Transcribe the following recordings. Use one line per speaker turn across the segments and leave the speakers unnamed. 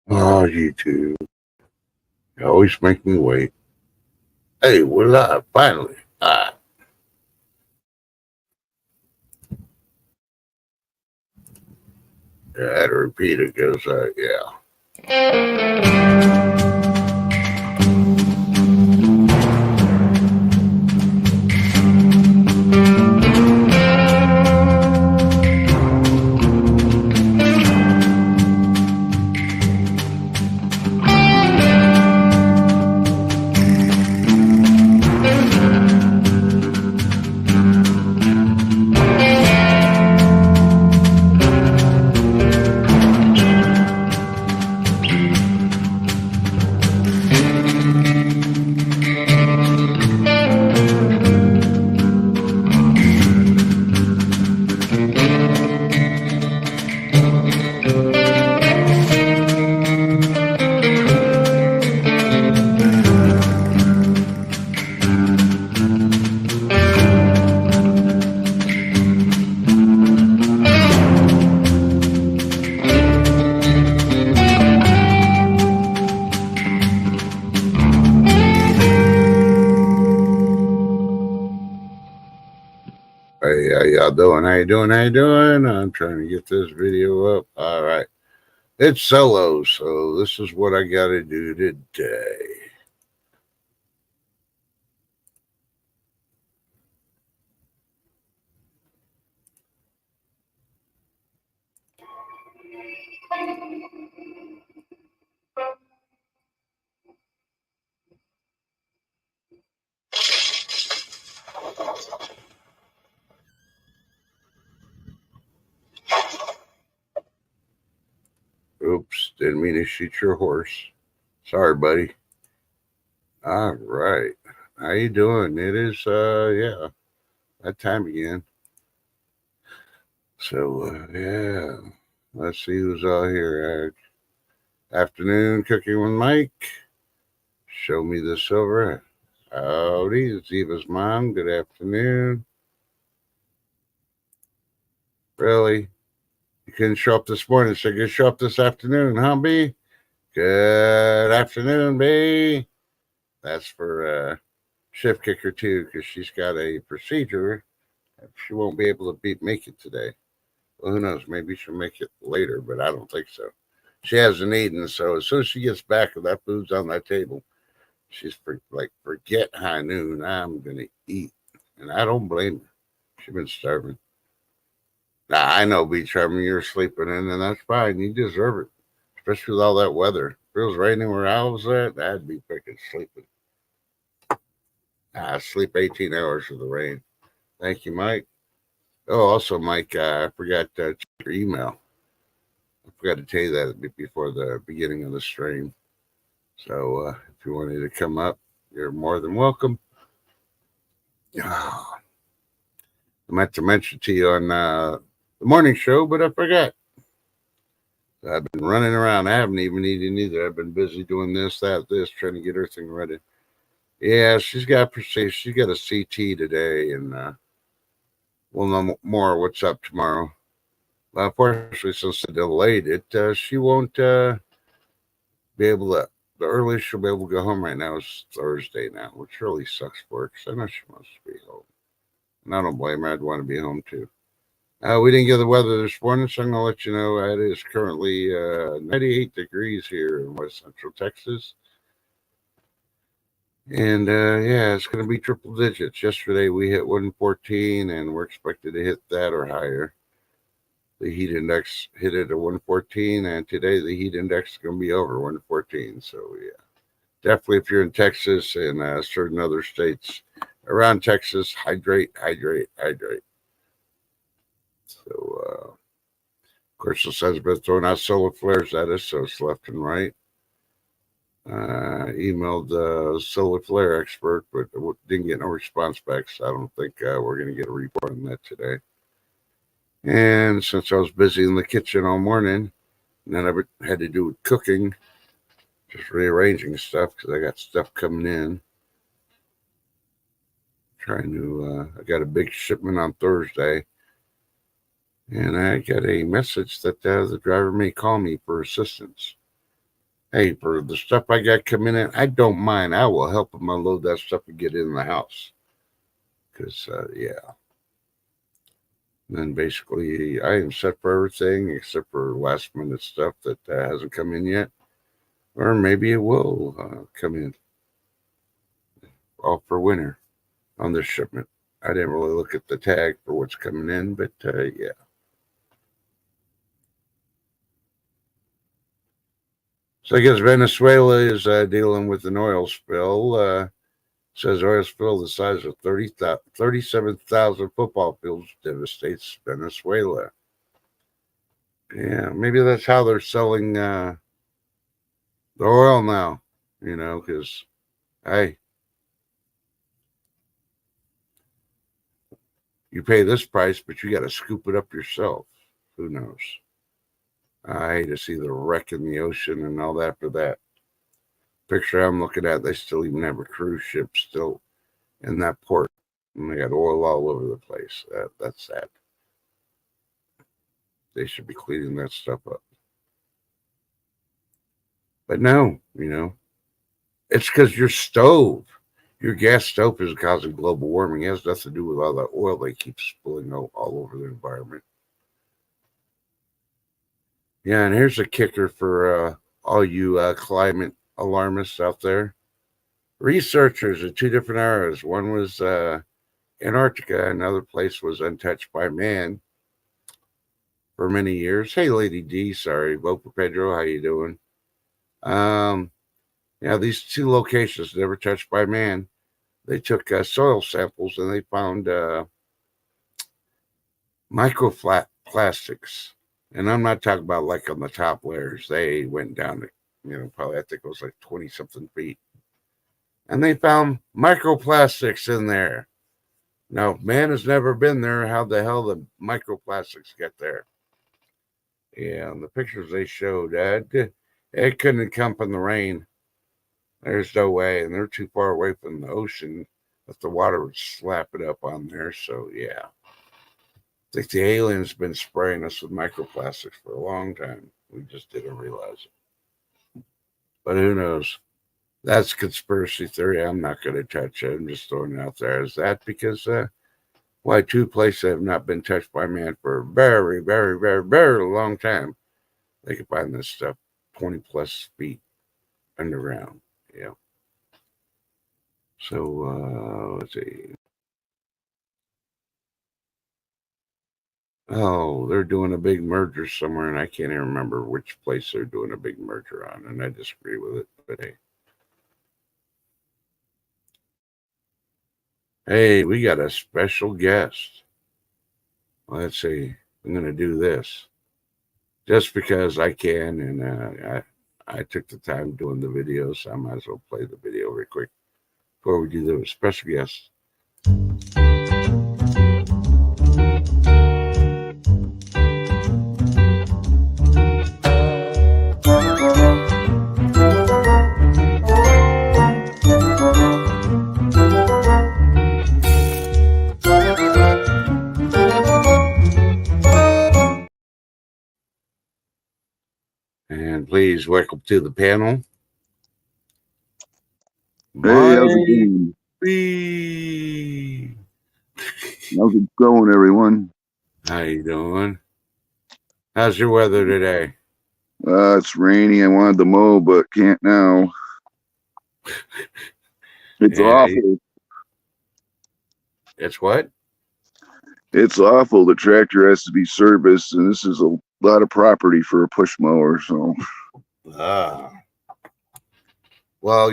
Oh, YouTube. You always make me wait. Hey, we're live, finally. Yeah, I had to repeat it because, yeah. Hey, how y'all doing? How you doing? How you doing? I'm trying to get this video up. All right. It's solo, so this is what I got to do today. Oops, didn't mean to shoot your horse. Sorry, buddy. All right. How you doing? It is, yeah, that time again. So, yeah, let's see who's all here. Afternoon, Cooking with Mike. Show me the silver. Howdy, it's Eva's mom. Good afternoon. Really? You couldn't show up this morning, so you show up this afternoon, huh, B? Good afternoon, B. That's for Shift Kicker, too, because she's got a procedure. She won't be able to make it today. Well, who knows? Maybe she'll make it later, but I don't think so. She hasn't eaten, so as soon as she gets back, if that food's on that table, she's forget high noon. I'm going to eat. And I don't blame her. She's been starving. Nah, I know, B. Charming, you're sleeping in, and that's fine. You deserve it, especially with all that weather. If it was raining where I was at, I'd be freaking sleeping. I sleep 18 hours with the rain. Thank you, Mike. Oh, also, Mike, I forgot to check your email. I forgot to tell you that before the beginning of the stream. So if you wanted to come up, you're more than welcome. I meant to mention to you on the morning show, but I forgot. I've been running around. I haven't even eaten either. I've been busy doing this, trying to get everything ready. Yeah, she's got a CT today, and we'll know more what's up tomorrow. But unfortunately, since they delayed it, she won't be able to. The earliest she'll be able to go home right now is Thursday now, which really sucks for her because I know she wants to be home. And I don't blame her. I'd want to be home too. We didn't get the weather this morning, so I'm going to let you know it is currently 98 degrees here in West Central Texas. And yeah, it's going to be triple digits. Yesterday we hit 114, and we're expected to hit that or higher. The heat index hit it at 114, and today the heat index is going to be over 114. So yeah, definitely if you're in Texas and certain other states around Texas, hydrate. So of course the sun's been throwing out solar flares at us, so it's left and right. Emailed the solar flare expert, but didn't get no response back, so I don't think we're going to get a report on that today. And since I was busy in the kitchen all morning, none of it had to do with cooking, just rearranging stuff because I got stuff coming in. I got a big shipment on Thursday, and I got a message that the driver may call me for assistance. Hey, for the stuff I got coming in, I don't mind. I will help them unload that stuff and get it in the house. Because, yeah. And then basically, I am set for everything except for last minute stuff that hasn't come in yet. Or maybe it will come in all for winter on this shipment. I didn't really look at the tag for what's coming in, but yeah. So I guess Venezuela is dealing with an oil spill. Says oil spill the size of 37,000 football fields devastates Venezuela. Yeah, maybe that's how they're selling the oil now, because, hey, you pay this price, but you got to scoop it up yourself. Who knows? I hate to see the wreck in the ocean and all that for that. Picture I'm looking at, they still even have a cruise ship still in that port. And they got oil all over the place. That's sad. They should be cleaning that stuff up. But no, it's because your gas stove is causing global warming. It has nothing to do with all that oil they keep spilling all over the environment. Yeah, and here's a kicker for all you climate alarmists out there. Researchers in two different areas. One was Antarctica, another place was untouched by man for many years. Hey, Lady D, sorry, vote for Pedro. How you doing? Yeah, these two locations never touched by man. They took soil samples and they found microplastics. And I'm not talking about like on the top layers. They went down to, probably I think it was like 20 something feet. And they found microplastics in there. Now, man has never been there. How the hell the microplastics get there? Yeah, and the pictures they showed, it couldn't come from the rain. There's no way. And they're too far away from the ocean that the water would slap it up on there. So, yeah. I think the aliens been spraying us with microplastics for a long time. We just didn't realize it. But who knows? That's conspiracy theory. I'm not going to touch it. I'm just throwing it out there as that because why two places have not been touched by man for a very, very, very, very long time. They can find this stuff 20 plus feet underground. Yeah. So let's see. Oh, they're doing a big merger somewhere, and I can't even remember which place they're doing a big merger on, and I disagree with it. But hey, we got a special guest. Let's see. I'm going to do this just because I can, and I took the time doing the video, so I might as well play the video real quick before we do the special guest. And please welcome to the panel.
Hey, how's it going? How's it going, everyone?
How you doing? How's your weather today?
It's rainy. I wanted to mow, but can't now. It's awful.
It's what?
It's awful. The tractor has to be serviced, and this is a lot of property for a push mower. So.
Well,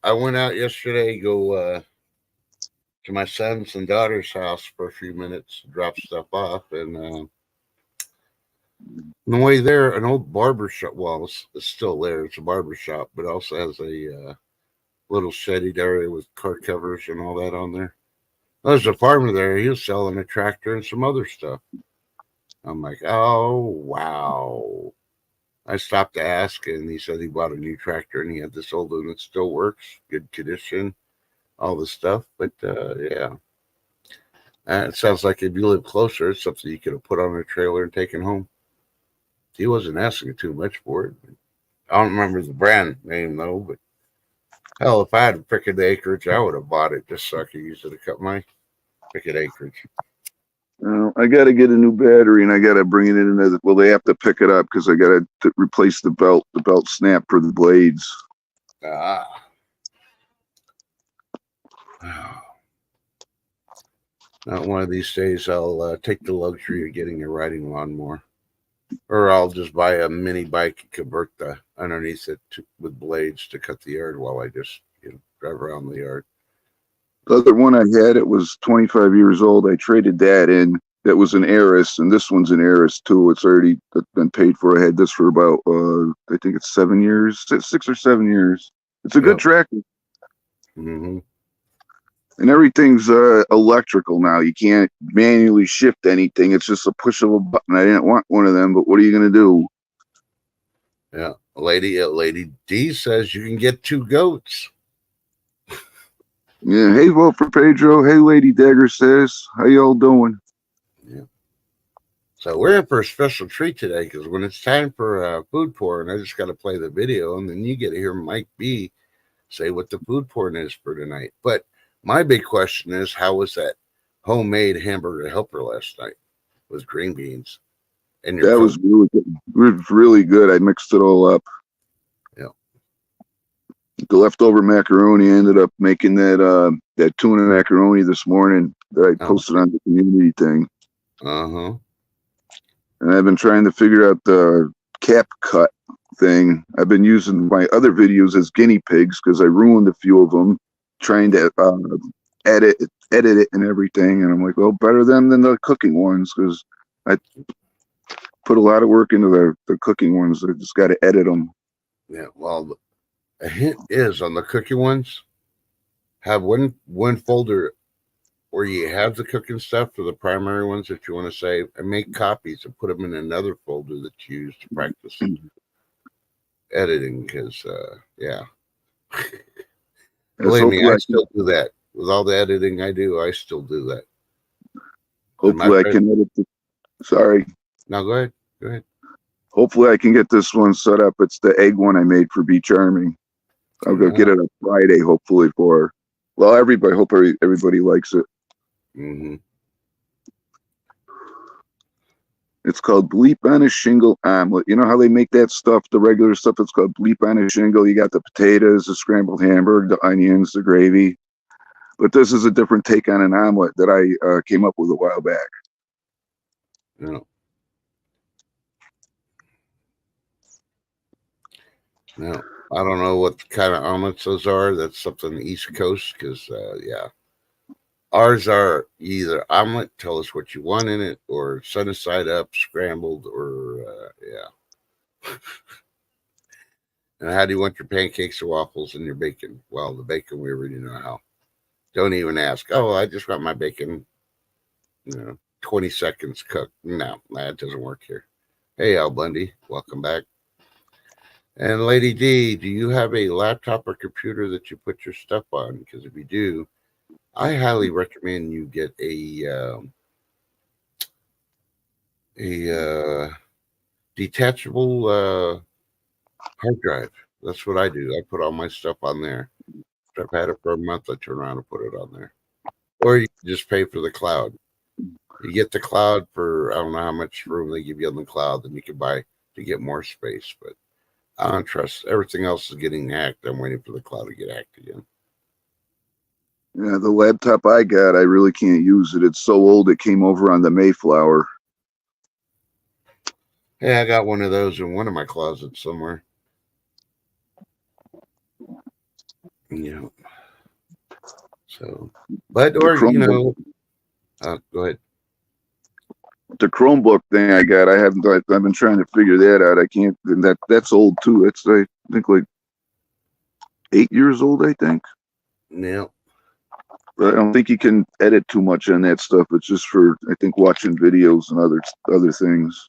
I went out yesterday, go to my son's and daughter's house for a few minutes, drop stuff off, and on the way there, an old barber shop. Well, it's still there. It's a barber shop, but also has a little shaded area with car covers and all that on there. There's a farmer there. He was selling a tractor and some other stuff. I'm like, oh, wow. I stopped to ask, and he said he bought a new tractor, and he had this old one that still works, good condition, all this stuff. But, yeah. It sounds like if you live closer, it's something you could have put on a trailer and taken home. He wasn't asking too much for it. I don't remember the brand name though, but hell, if I had picket acreage, I would have bought it just so I could use it to cut my picket acreage.
I got to get a new battery, and I got to bring it in. Well, they have to pick it up because I got to replace the belt snap for the blades.
Ah. Not one of these days I'll take the luxury of getting a riding lawnmower. Or I'll just buy a mini bike and convert the underneath it with blades to cut the yard while I just drive around the yard.
The other one I had, it was 25 years old. I traded that in. That was an Aris, and this one's an Aris too. It's already been paid for. I had this for about, I think it's 7 years, 6 or 7 years. It's a good tractor.
Mm-hmm.
And everything's electrical now. You can't manually shift anything. It's just a push of a button. I didn't want one of them, but what are you going to do?
Yeah. Lady D says you can get 2 goats.
Yeah. Hey, vote for Pedro. Hey, Lady Dagger says, how y'all doing?
Yeah. So we're in for a special treat today because when it's time for food porn, I just got to play the video, and then you get to hear Mike B say what the food porn is for tonight. But my big question is, how was that homemade hamburger helper last night with green beans? And
that was really good. It was really good. I mixed it all up.
Yeah.
The leftover macaroni, I ended up making that tuna macaroni this morning that I posted on the community thing.
Uh-huh.
And I've been trying to figure out the cap cut thing. I've been using my other videos as guinea pigs because I ruined a few of them trying to edit it and everything. And I'm like, well, better them than the cooking ones because I put a lot of work into the cooking ones. I just got to edit them.
Yeah, well, a hint is on the cooking ones, have one folder where you have the cooking stuff for the primary ones that you want to save, and make copies and put them in another folder that you use to practice editing. Because, yeah. Believe me, I still do that. With all the editing I do, I still do that.
Hopefully I can edit sorry.
No, go ahead. Go ahead.
Hopefully I can get this one set up. It's the egg one I made for Beach Army. I'll go get it on Friday, hopefully hope everybody likes it.
Mm-hmm.
It's called Bleep on a Shingle omelet. You know how they make that stuff, the regular stuff? It's called Bleep on a Shingle. You got the potatoes, the scrambled hamburger, the onions, the gravy. But this is a different take on an omelet that I came up with a while back.
No. No, I don't know what kind of omelets those are. That's something the East Coast, because, yeah. Ours are either omelet, tell us what you want in it, or sunny side up, scrambled, or, yeah. And how do you want your pancakes or waffles and your bacon? Well, the bacon, we already know how. Don't even ask. Oh, I just want my bacon, 20 seconds cooked. No, that doesn't work here. Hey, Al Bundy, welcome back. And Lady D, do you have a laptop or computer that you put your stuff on? Because if you do, I highly recommend you get a detachable hard drive. That's what I do. I put all my stuff on there. If I've had it for a month, I turn around and put it on there. Or you can just pay for the cloud. You get the cloud for, I don't know how much room they give you on the cloud, then you can buy to get more space. But I don't trust. Everything else is getting hacked. I'm waiting for the cloud to get hacked again.
Yeah, the laptop I got, I really can't use it. It's so old, it came over on the Mayflower.
Hey, I got one of those in one of my closets somewhere. Yeah. So, but, or, go ahead.
The Chromebook thing I got, I've been trying to figure that out. I can't, and that's old too. It's, I think, like 8 years old, I think.
Yeah.
But I don't think you can edit too much on that stuff. It's just for, I think, watching videos and other things.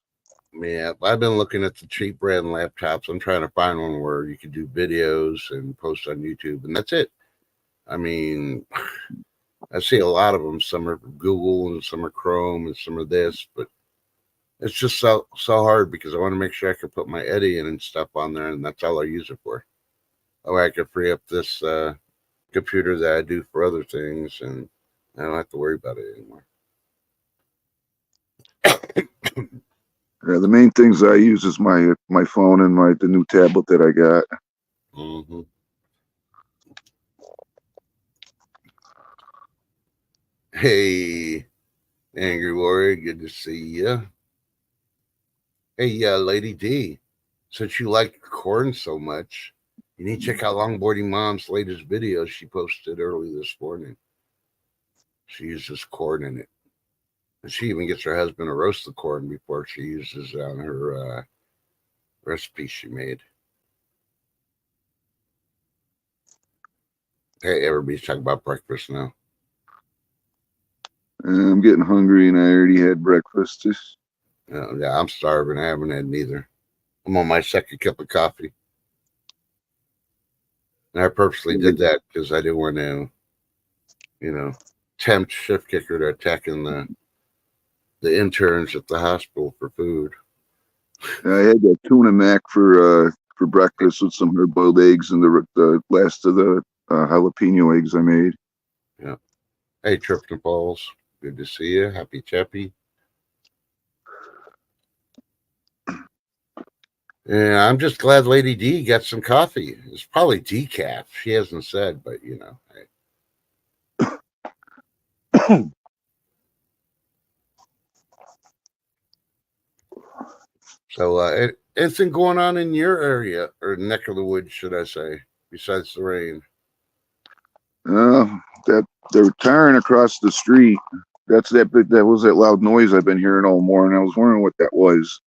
Yeah, I've been looking at the cheap brand laptops. I'm trying to find one where you can do videos and post on YouTube, and that's it. I mean, I see a lot of them. Some are Google and some are Chrome and some are this, but It's just so hard because I want to make sure I can put my Eddie in and stuff on there, and that's all I use it for. Oh, I could free up this computer that I do for other things, and I don't have to worry about it anymore.
Yeah, the main things I use is my phone and the new tablet that I got.
Mm-hmm. Hey, Angry Warrior, good to see you. Hey, Lady D, since you like corn so much, you need to check out Longboarding Mom's latest video she posted early this morning. She uses corn in it. And she even gets her husband to roast the corn before she uses it on her recipe she made. Hey, everybody's talking about breakfast now.
I'm getting hungry, and I already had breakfast.
Yeah, I'm starving. I haven't had neither. I'm on my second cup of coffee. And I purposely did that because I didn't want to, tempt Shift Kicker to attacking the interns at the hospital for food.
I had that tuna mac for breakfast with some hard-boiled eggs and the last of the jalapeno eggs I made.
Yeah. Hey, Tripton Falls. Good to see you. Happy Chappy. Yeah, I'm just glad Lady D got some coffee. It's probably decaf. She hasn't said, but hey. So, anything going on in your area or neck of the woods, should I say, besides the rain?
That they're tearing across the street. That was that loud noise I've been hearing all morning. I was wondering what that was.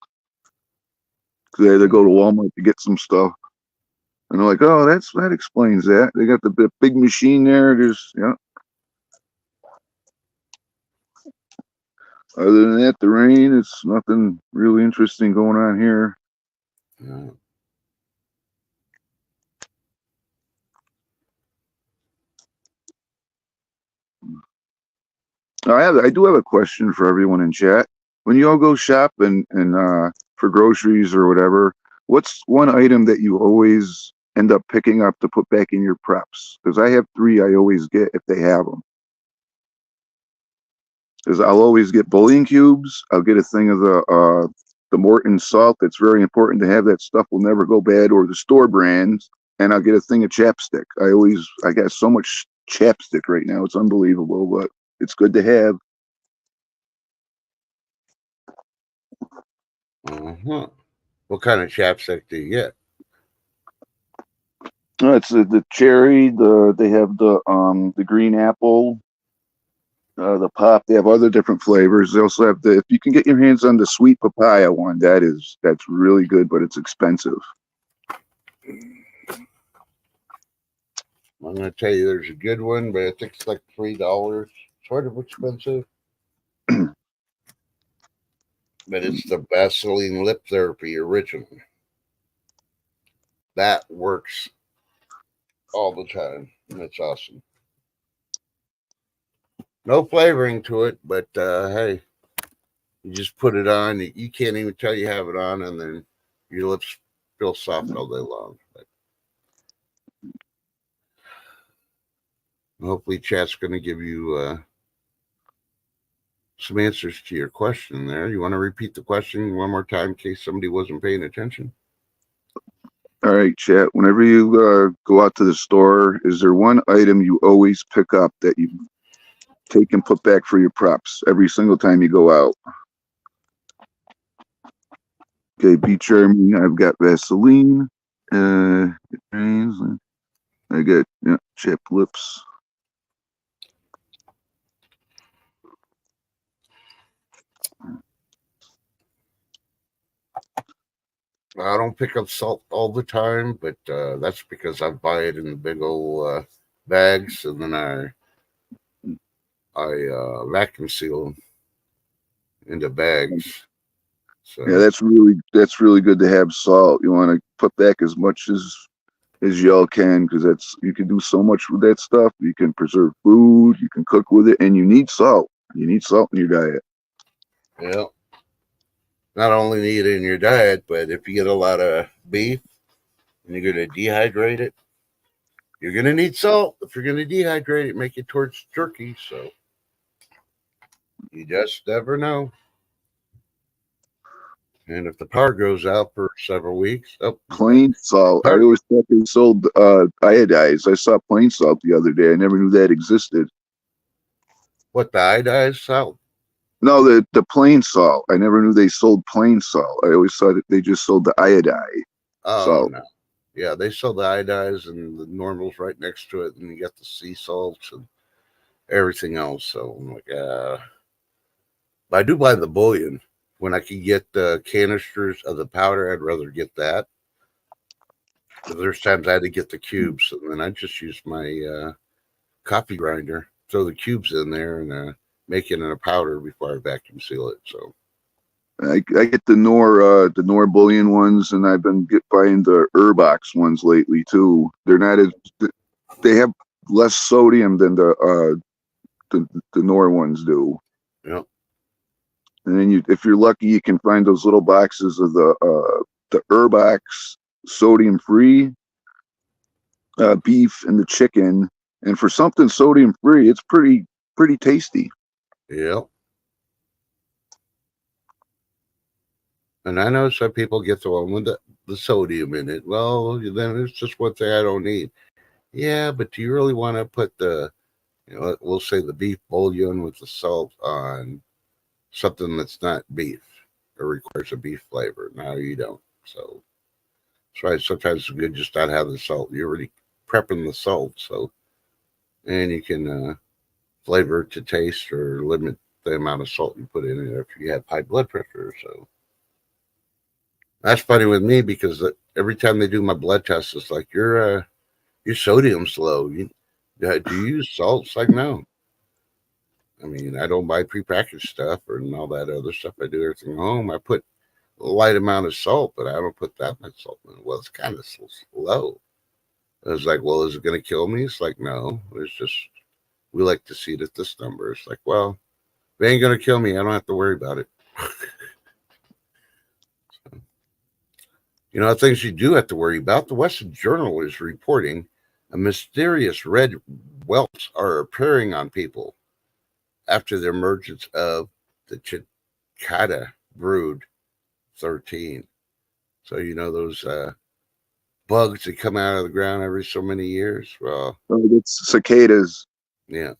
Cause they had to go to Walmart to get some stuff, and they're like, "Oh, that explains that." They got the big machine there. Yeah. Other than that, the rain. It's nothing really interesting going on here.
Yeah.
I do have a question for everyone in chat. When you all go shop and for groceries or whatever, what's one item that you always end up picking up to put back in your preps? Because I have 3 I always get if they have them. Because I'll always get bouillon cubes. I'll get a thing of the Morton salt. That's very important to have. That stuff will never go bad, or the store brands. And I'll get a thing of chapstick. I got so much chapstick right now. It's unbelievable, but it's good to have.
Uh-huh. What kind of chapstick do you get?
It's the cherry. They have the green apple, the pop. They have other different flavors. They also have if you can get your hands on the sweet papaya one, that's really good, but it's expensive.
I'm going to tell you there's a good one, but I think it's like $3. Sort of expensive. But it's the Vaseline Lip Therapy Original. That works all the time. And it's awesome. No flavoring to it, but hey, you just put it on. You can't even tell you have it on, and then your lips feel soft all day long. But hopefully, chat's going to give you some answers to your question there. You want to repeat the question one more time in case somebody wasn't paying attention?
All right, chat. Whenever you go out to the store, is there one item you always pick up that you take and put back for your props every single time you go out? Okay, Beach Jeremy, I've got Vaseline. I got chap lips.
I don't pick up salt all the time, but that's because I buy it in the big old bags, and then I vacuum seal them into bags. So
Yeah, that's really good to have salt. You want to put back as much as y'all can, because you can do so much with that stuff. You can preserve food, you can cook with it, and you need salt. You need salt in your diet.
yeah. not only need it in your diet, but if you get a lot of beef and you're going to dehydrate it, you're going to need salt. If you're going to dehydrate it, make it towards jerky. So you just never know. And if the power goes out for several weeks, oh,
Plain salt. I always thought they sold iodized. I saw plain salt the other day. I never knew that existed.
what, the iodized salt?
No, the plain salt. I never knew they sold plain salt. I always thought that they just sold the iodized
Oh,
salt.
no. Yeah, they sell the iodized and the normals right next to it, and you got the sea salts and everything else. So I'm like, but I do buy the bullion. When I can get the canisters of the powder, I'd rather get that. Because there's times I had to get the cubes, and then I just use my coffee grinder, throw the cubes in there, and make it in a powder before I vacuum seal it. So
I get the Nor bullion ones, and I've been buying the Urbox ones lately too. They're not as they have less sodium than the Nor ones do.
Yep.
And then if you're lucky, you can find those little boxes of the Urbox sodium free beef and the chicken. And for something sodium free, it's pretty tasty.
Yep. And I know some people get the one with the sodium in it. Well, then it's just one thing I don't need. Yeah, but do you really want to put we'll say the beef bouillon with the salt on something that's not beef or requires a beef flavor? No, you don't. So that's why sometimes it's good just not have the salt. You're already prepping the salt, so and you can flavor it to taste or limit the amount of salt you put in it if you have high blood pressure. So that's funny with me because every time they do my blood test, it's like your sodium's low. Do you use salt? It's like no. I mean, I don't buy prepackaged stuff and all that other stuff. I do everything at home. I put a light amount of salt, but I don't put that much salt in it. Well, it's kind of low. I was like, well, is it going to kill me? It's like, no. It's just, we like to see it at this number. It's like, well, if it ain't going to kill me, I don't have to worry about it. Things you do have to worry about. The Western Journal is reporting a mysterious red welts are appearing on people after the emergence of the cicada brood 13. So, those bugs that come out of the ground every so many years? Well,
it's cicadas.
Yeah.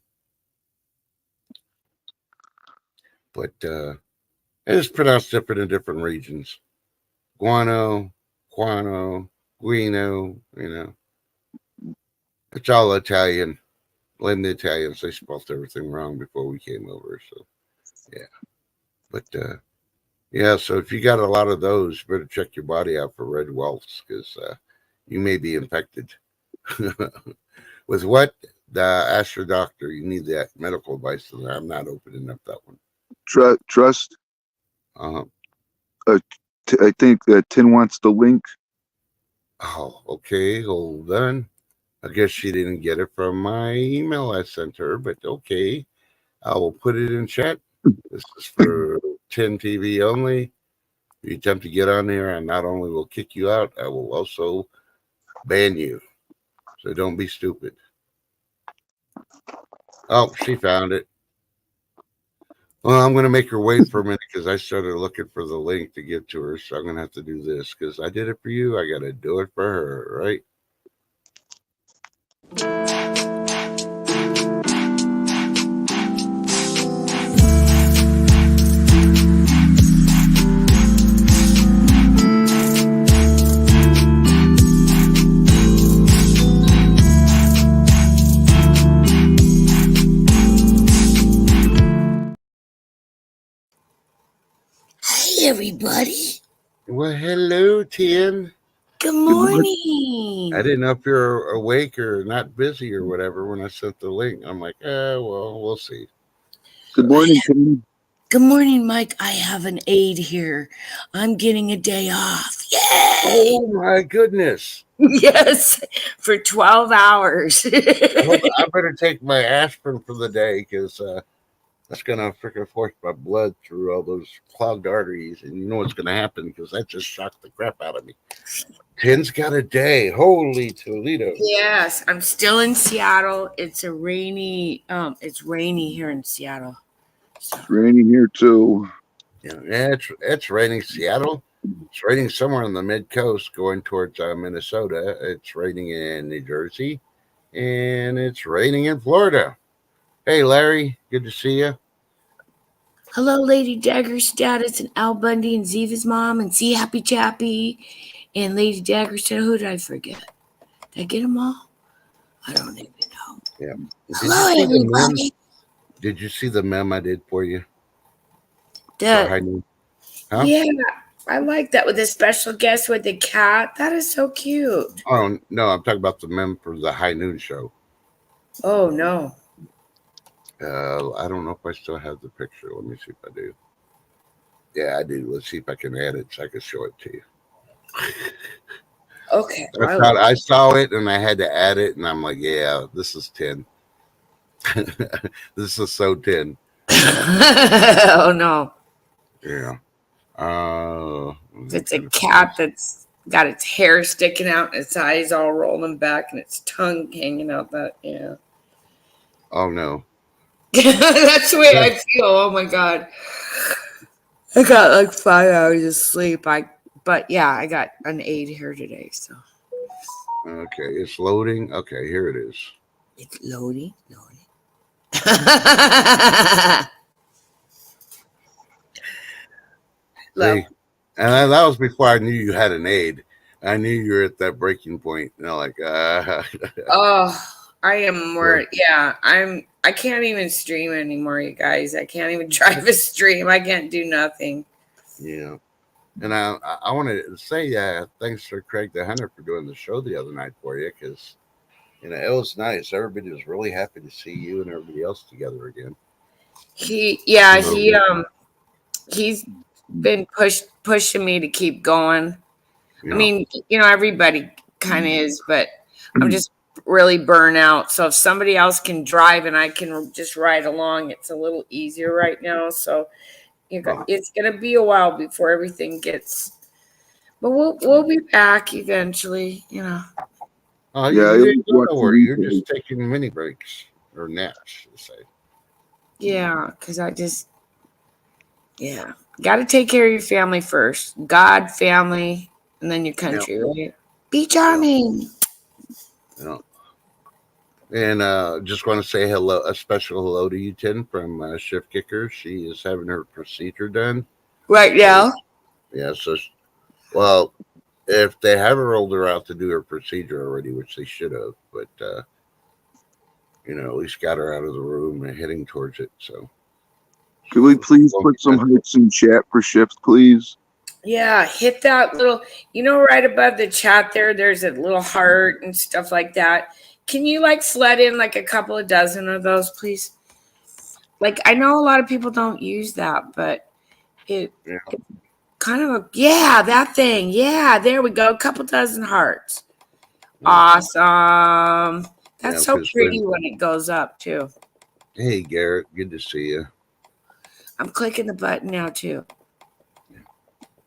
But it's pronounced different in different regions. Guano, Guino, it's all Italian. Blame the Italians. They spelled everything wrong before we came over. So, yeah. But, so if you got a lot of those, you better check your body out for red welts because you may be infected. With what? Ask your doctor. You need that medical advice. And I'm not opening up that one.
Trust. I think Tin wants the link.
Oh, okay. Hold on. I guess she didn't get it from my email I sent her, but okay. I will put it in chat. This is for Tin TV only. If you attempt to get on there, I not only will kick you out, I will also ban you. So don't be stupid. Oh, she found it. Well, I'm going to make her wait for a minute because I started looking for the link to give to her. So I'm going to have to do this because I did it for you. I got to do it for her, right?
Hey, everybody.
Well, hello, Tin.
Good morning.
I didn't know if you're awake or not busy or whatever when I sent the link. I'm like, well, we'll see.
Good morning, Tin.
Good morning, Mike. I have an aide here. I'm getting a day off. Yay!
Oh, my goodness.
Yes, for 12 hours.
I better take my aspirin for the day because That's gonna freaking force my blood through all those clogged arteries, and you know what's gonna happen because that just shocked the crap out of me. 10's got a day. Holy Toledo!
Yes, I'm still in Seattle. It's rainy here in Seattle. So,
It's raining here too.
Yeah, it's raining Seattle. It's raining somewhere on the mid coast going towards Minnesota. It's raining in New Jersey, and it's raining in Florida. Hey, Larry, good to see you.
hello, Lady Dagger's status and Al Bundy and Ziva's mom and C Happy Chappy and Lady Dagger's status. Who did I forget? Did I get them all? I don't even know.
Yeah.
Hello, everybody.
Did you see the meme I did for you?
Huh? Yeah, I like that with a special guest with the cat. That is so cute.
Oh no, I'm talking about the meme for the High Noon show.
Oh no.
I don't know if I still have the picture. Let me see if I do. Yeah, I do. Let's see if I can add it so I can show it to you.
Okay.
I saw it and I had to add it, and I'm like, yeah, this is 10. This is so 10.
Oh no.
Yeah.
It's a cat that's got its hair sticking out, and its eyes all rolling back, and its tongue hanging out. Yeah.
Oh no.
That's the way I feel. Oh my god. I got like 5 hours of sleep. But yeah, I got an 8 here today. So.
Okay, it's loading. Okay, here it is.
It's loading.
Hey, and that was before I knew you had an aid. I knew you were at that breaking point. You know, like,
oh, I am more. Yeah, I can't even stream anymore, you guys. I can't even drive a stream. I can't do nothing.
Yeah. And I wanted to say thanks to Craig the Hunter for doing the show the other night for you, because it was nice. Everybody was really happy to see you and everybody else together again.
He's been pushing me to keep going. Yeah. I mean, everybody kind of is, but I'm just really burnt out. So if somebody else can drive and I can just ride along, it's a little easier right now. So it's gonna be a while before everything gets. But we'll be back eventually.
Oh yeah, you're just taking mini breaks or naps, to say.
Yeah, because got to take care of your family first. God, family, and then your country, right? Be charming.
Yeah. And just want to say a special hello to you, 10 from Shift Kicker. She is having her procedure done
right now.
Yeah, so well, if they haven't rolled her out to do her procedure already, which they should have, but at least got her out of the room and heading towards it. So,
could we please put some hearts in chat for Shift, please?
Yeah, hit that little, right above the chat there's a little heart and stuff like that. Can you flood in a couple of dozen of those, please? I know a lot of people don't use that, but it kind of that thing. Yeah, there we go. A couple dozen hearts. Awesome. That's so pretty when it goes up too.
Hey Garrett, good to see you.
I'm clicking the button now too.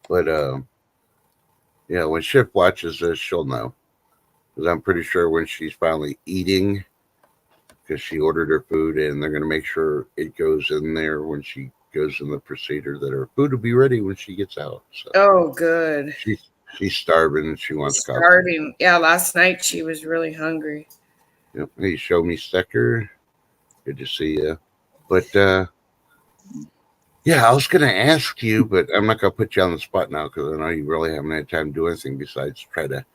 But when Shift watches this, she'll know. Because I'm pretty sure when she's finally eating, because she ordered her food, and they're going to make sure it goes in there when she goes in the procedure, that her food will be ready when she gets out. So
oh, good.
She's starving and she wants coffee.
Starving. Yeah, last night she was really hungry.
Yep. Hey, show me Stecker. Good to see you. But I was going to ask you, but I'm not going to put you on the spot now because I know you really haven't had time to do anything besides try to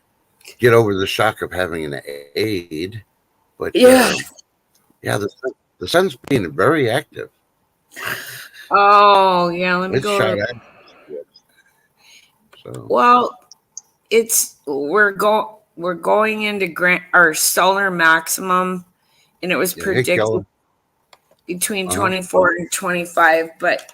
get over the shock of having an aid. But the sun's being very active.
Oh yeah, let me go. So. Well, we're going into our solar maximum, and it was predicted between 24 and 25. But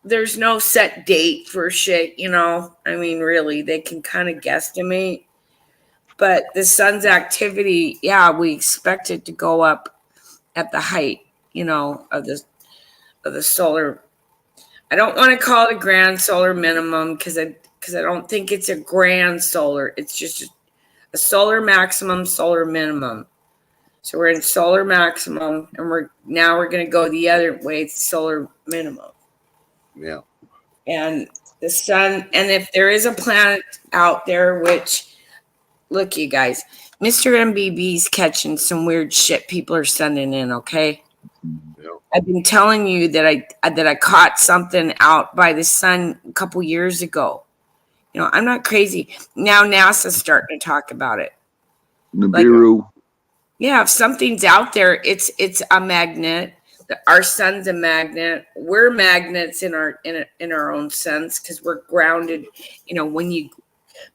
there's no set date for shit. I mean, really, they can kind of guesstimate. But the sun's activity, we expect it to go up at the height, of the of the solar. I don't want to call it a grand solar minimum because I don't think it's a grand solar. It's just a solar maximum, solar minimum. So we're in solar maximum, and we're going to go the other way. It's solar minimum.
Yeah.
And the sun, and if there is a planet out there, which, look, you guys, Mr. MBB's catching some weird shit people are sending in, okay?
Yeah.
I've been telling you that I caught something out by the sun a couple years ago. You know, I'm not crazy. Now NASA's starting to talk about it.
Nibiru.
Yeah, if something's out there, it's a magnet. Our sun's a magnet. We're magnets in our own sense because we're grounded. You know, when you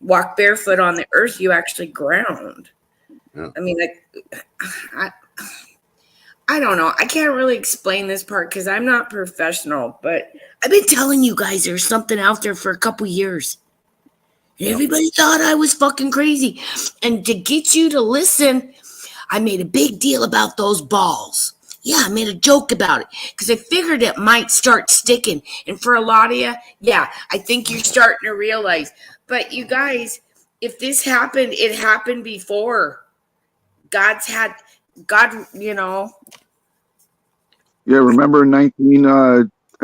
walk barefoot on the earth, you actually ground.
Yeah.
I mean, I don't know. I can't really explain this part because I'm not professional, but I've been telling you guys there's something out there for a couple years. Everybody thought I was fucking crazy. And to get you to listen, I made a big deal about those balls. Yeah, I made a joke about it because I figured it might start sticking. And for a lot of you, yeah, I think you're starting to realize. But you guys, if this happened, it happened before. God, you know.
Yeah, remember I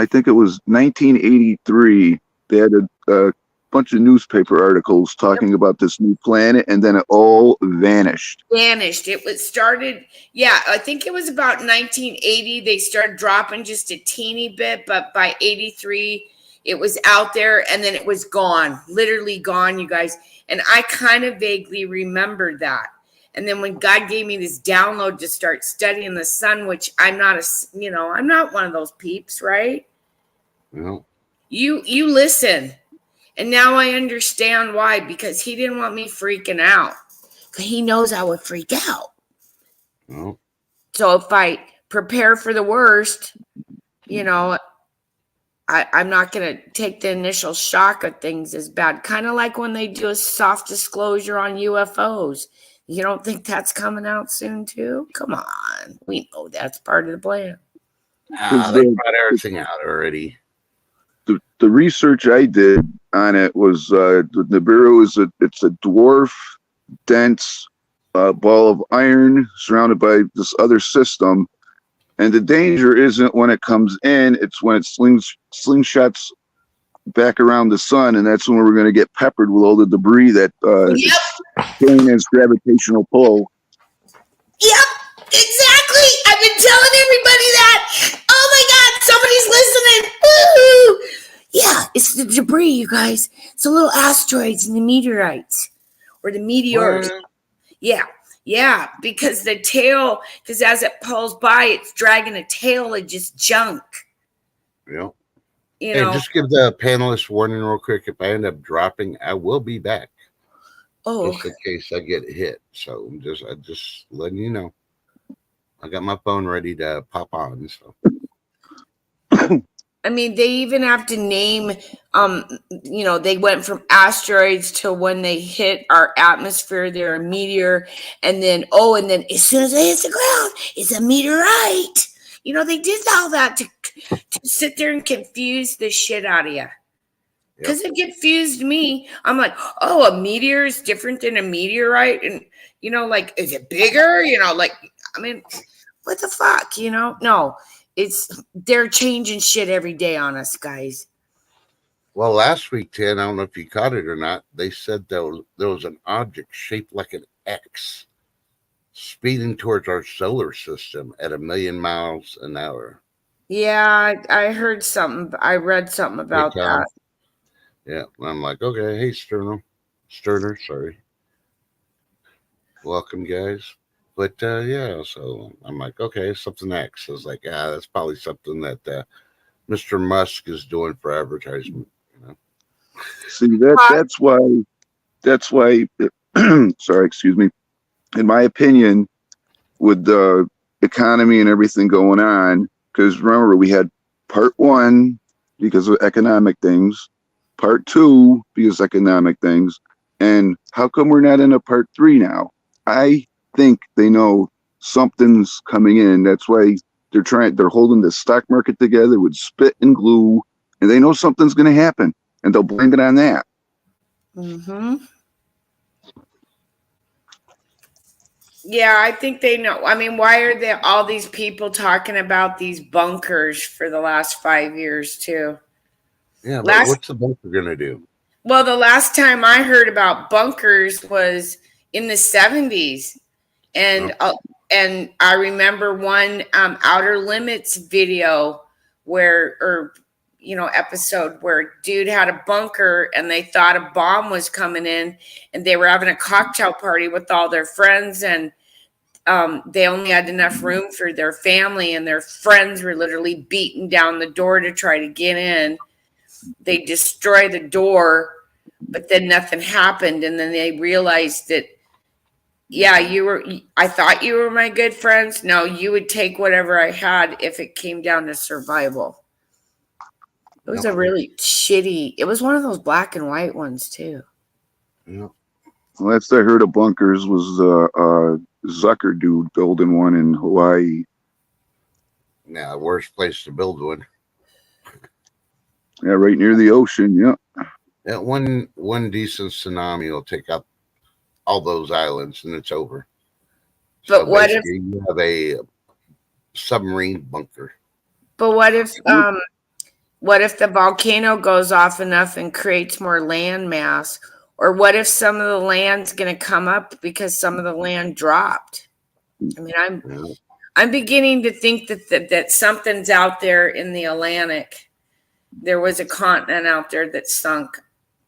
think it was 1983, they had a bunch of newspaper articles talking about this new planet, and then it all vanished.
It was started, yeah, I think it was about 1980. They started dropping just a teeny bit, but by 83, it was out there, and then it was gone, literally gone, you guys. And I kind of vaguely remembered that. And then when God gave me this download to start studying the sun, which I'm not I'm not one of those peeps, right?
No.
You listen. And now I understand why, because he didn't want me freaking out. He knows I would freak out.
No.
So if I prepare for the worst, you know, I'm not going to take the initial shock of things as bad. Kind of like when they do a soft disclosure on UFOs. You don't think that's coming out soon too? Come on. We know that's part of the plan.
They brought everything out already.
The research I did on it was Nibiru it's a dwarf, dense ball of iron surrounded by this other system, and the danger isn't when it comes in; it's when it slingshots back around the sun, and that's when we're going to get peppered with all the debris that carrying its gravitational pull.
Yep, exactly. I've been telling everybody that. Oh my God, somebody's listening. Woo-hoo. Yeah, it's the debris, you guys. It's the little asteroids and the meteorites or the meteors. What? Yeah, because the tail, because as it pulls by, it's dragging a tail of just junk.
Yeah.
You
Hey,
know.
just give the panelists warning real quick. If I end up dropping, I will be back.
Oh,
just in case I get hit. So I'm just letting you know. I got my phone ready to pop on. So.
I mean, they even have to name, they went from asteroids to when they hit our atmosphere, they're a meteor. And then as soon as they hit the ground, it's a meteorite. You know, they did all that to sit there and confuse the shit out of you. Because it confused me. I'm like, oh, a meteor is different than a meteorite. And, is it bigger? What the fuck, No. They're changing shit every day on us, guys.
Well, last week, Tan, I don't know if you caught it or not. They said there was an object shaped like an X speeding towards our solar system at 1,000,000 miles an hour.
Yeah, I heard something. I read something about that.
Yeah, I'm like, okay, hey, Sterner, sorry. Welcome, guys. But so I'm like, okay, something X. I was like, that's probably something that Mr. Musk is doing for advertisement.
See, that's why. Sorry, excuse me. In my opinion, with the economy and everything going on, because remember we had part 1 because of economic things, part 2 because of economic things, and how come we're not in a part 3 now? I think they know something's coming in. That's why They're holding the stock market together with spit and glue, and they know something's going to happen, and they'll blame it on that.
Mm-hmm. Yeah, I think they know. I mean, why are there all these people talking about these bunkers for the last 5 years too?
Yeah, but
Last
what's the bunker gonna do?
Well, the last time I heard about bunkers was in the 70s. And and I remember one Outer Limits video episode where dude had a bunker and they thought a bomb was coming in, and they were having a cocktail party with all their friends, and they only had enough room for their family, and their friends were literally beating down the door to try to get in. They destroy the door, but then nothing happened, and then they realized that, yeah, I thought you were my good friends. No, you would take whatever I had if it came down to survival. It was a really shitty, it was one of those black and white ones too.
Yeah.
Last I heard of bunkers was Zucker dude building one in Hawaii.
Now, worst place to build one.
Yeah, right near the ocean. Yeah.
That one decent tsunami will take up all those islands, and it's over.
But
So
what if
basically you have a submarine bunker?
But what if the volcano goes off enough and creates more land mass? Or what if some of the land's going to come up because some of the land dropped? I mean, I'm beginning to think that something's out there in the Atlantic. There was a continent out there that sunk,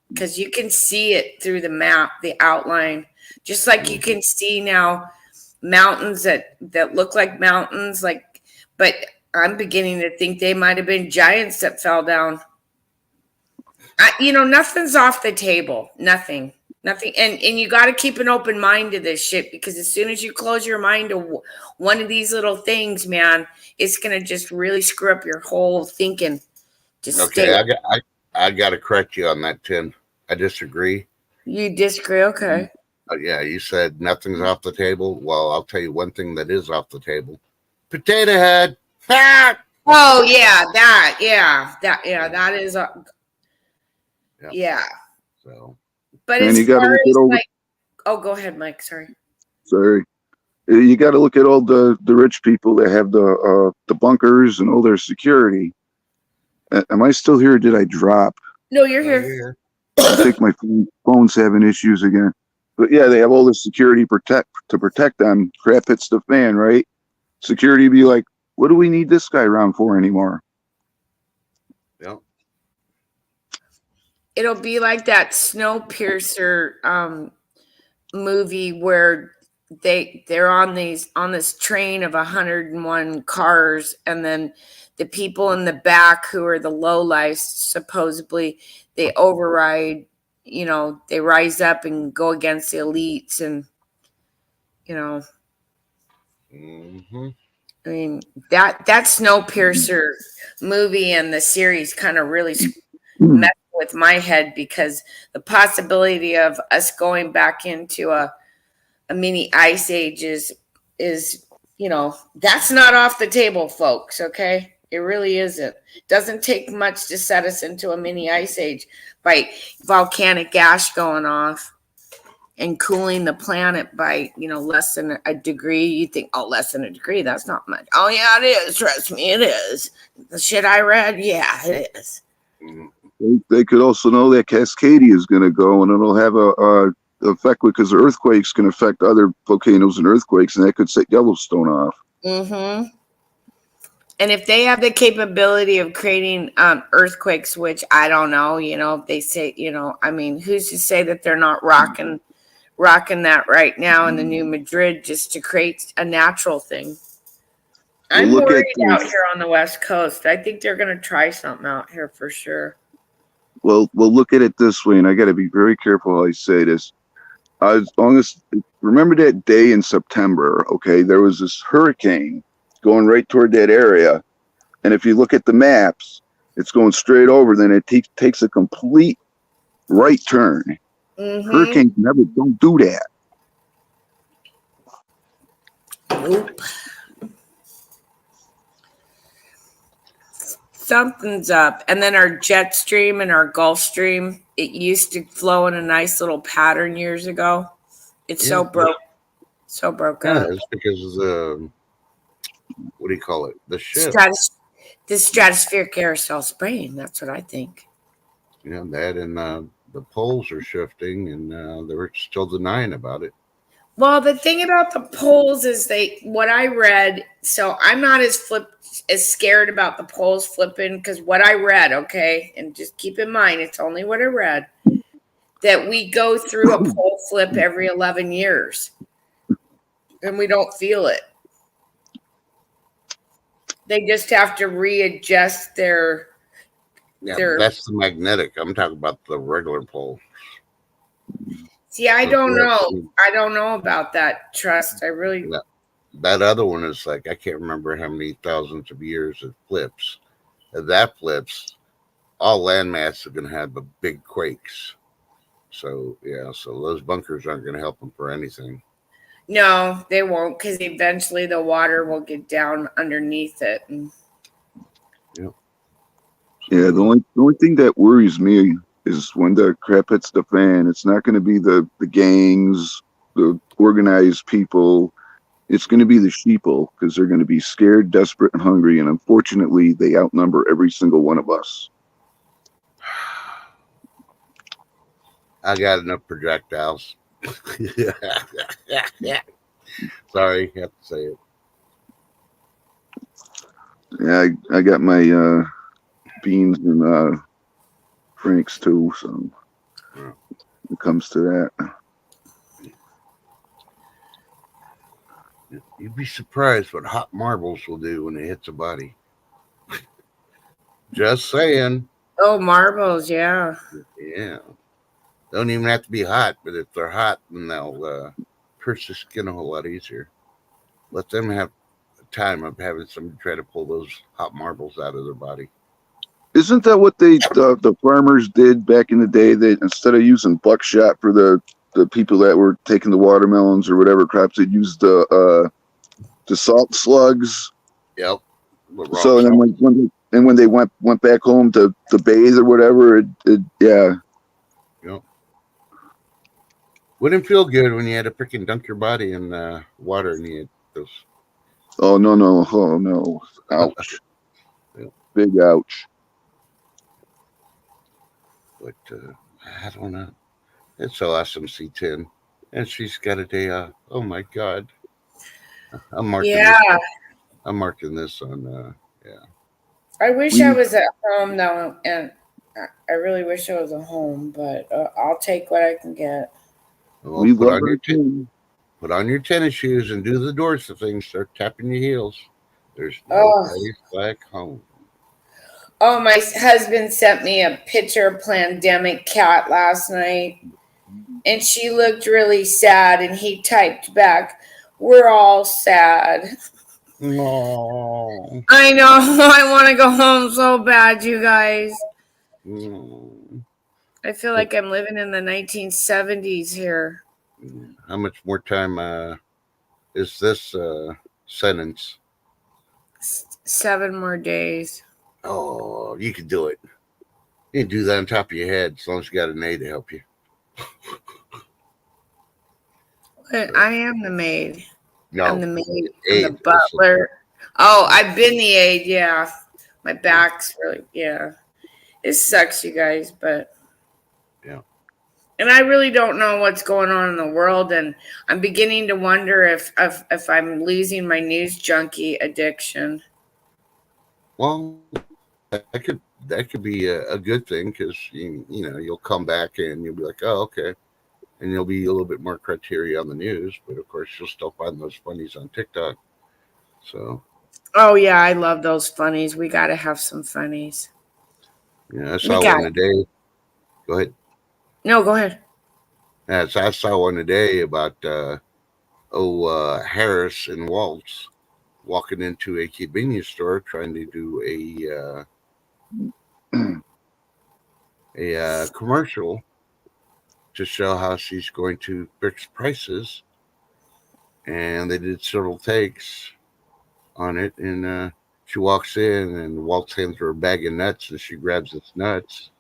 because you can see it through the map, the outline, just like you can see now mountains that look like mountains, but I'm beginning to think they might have been giants that fell down. Nothing's off the table. Nothing. And you got to keep an open mind to this shit, because as soon as you close your mind to one of these little things, man, it's going to just really screw up your whole thinking.
I got to correct you on that, Tim. I disagree.
You disagree? Okay.
Yeah, you said nothing's off the table. Well, I'll tell you one thing that is off the table. Potato Head. Ah!
Oh, yeah, that is yeah.
So,
but
and
as
you got to
far
look
as
at
go ahead, Mike. Sorry.
You got to look at all the rich people that have the bunkers and all their security. Am I still here? Or did I drop?
No, you're here.
I think my phone's having issues again. But yeah, they have all this security to protect them. Crap hits the fan, right? Security be like, what do we need this guy around for anymore?
Yeah.
It'll be like that Snowpiercer movie where they're on this train of 101 cars, and then the people in the back, who are the lowlifes, supposedly they override, they rise up and go against the elites, and
Mm-hmm.
I mean, that Snowpiercer movie and the series kind of really messed with my head, because the possibility of us going back into a mini ice age is that's not off the table, folks. Okay, it really isn't. It doesn't take much to set us into a mini ice age by volcanic ash going off and cooling the planet by less than a degree. You think, oh, less than a degree, that's not much. Oh yeah, it is. Trust me, it is. The shit I read, yeah, it is.
They could also know that Cascadia is going to go, and it'll have a effect, because the earthquakes can affect other volcanoes and earthquakes, and that could set Yellowstone off.
Mm-hmm. And if they have the capability of creating earthquakes, which I don't know, they say, I mean, who's to say that they're not rocking that right now in the New Madrid just to create a natural thing? I'm worried out here on the West Coast. I think they're going to try something out here for sure.
Well, look at it this way, and I got to be very careful how I say this. Remember that day in September, okay, there was this hurricane going right toward that area. And if you look at the maps, it's going straight over, then it takes a complete right turn. Mm-hmm. Hurricanes never don't do that.
Nope. something's up. And then our jet stream and our Gulf Stream, it used to flow in a nice little pattern years ago. It's so broke
Yeah,
up.
it's because of the, what do you call it? The shift.
The stratospheric carousel spraying. That's what I think.
You know, that and the poles are shifting, and they were still denying about it.
Well, the thing about the polls is what I read, so I'm not as scared about the polls flipping, because what I read, okay, and just keep in mind, it's only what I read, that we go through a poll flip every 11 years and we don't feel it. They just have to readjust their.
That's the magnetic. I'm talking about the regular pole.
See, I don't know. I don't know about that, Trust. I really.
Yeah. That other one is like, I can't remember how many thousands of years it flips. If that flips, all landmass are going to have big quakes. So, yeah, so those bunkers aren't going to help them for anything.
No, they won't, because eventually the water will get down underneath it.
Yeah, the only thing that worries me is when the crap hits the fan. It's not going to be the gangs, the organized people. It's going to be the sheeple, because they're going to be scared, desperate, and hungry. And unfortunately, they outnumber every single one of us.
I got enough projectiles. Sorry, I have to say it.
Yeah, I got my beans and Franks too, so when it comes to that.
You'd be surprised what hot marbles will do when it hits a body. Just saying.
Oh, marbles, yeah.
Yeah. Don't even have to be hot, but if they're hot, then they'll pierce the skin a whole lot easier. Let them have time of having somebody try to pull those hot marbles out of their body.
Isn't that what the farmers did back in the day? That instead of using buckshot for the people that were taking the watermelons or whatever crops, they'd use the salt slugs.
Yep.
So then when they went back home to bathe or whatever, yeah.
Yep. Wouldn't feel good when you had to freaking dunk your body in water and you had those.
Oh no! Oh no! Ouch!
Yep.
Big ouch!
But I don't know. It's so awesome, C10, and she's got a day off. Oh my God! I'm marking.
Yeah.
I'm marking this on. Yeah.
I wish I was at home though, and I really wish I was at home, but I'll take what I can get.
Well, put on your tennis shoes and do the doors of things. Start tapping your heels. There's no place like home.
Oh, my husband sent me a picture of Pandemic Cat last night, and she looked really sad, and he typed back, "We're all sad."
No.
I know. I want to go home so bad, you guys. I feel like I'm living in the 1970s here.
How much more time is this sentence?
7 more days.
Oh, you can do it. You can do that on top of your head as long as you got an aide to help you.
But I am the maid.
No,
I'm the maid. I'm the butler. Oh, I've been the aide. Yeah, my back's really. Yeah, it sucks, you guys, but.
Yeah.
And I really don't know what's going on in the world, and I'm beginning to wonder if I'm losing my news junkie addiction.
Well, that could be a good thing, because you know you'll come back and you'll be like, oh, okay, and you'll be a little bit more criteria on the news, but of course you'll still find those funnies on TikTok. So.
Oh yeah, I love those funnies. We got to have some funnies.
Yeah, I saw one today. Go ahead.
No, go ahead.
Yeah, so I saw one today about Harris and Waltz walking into a convenience store trying to do a commercial to show how she's going to fix prices, and they did several takes on it, and She walks in and Walt hands her a bag of nuts, and she grabs his nuts.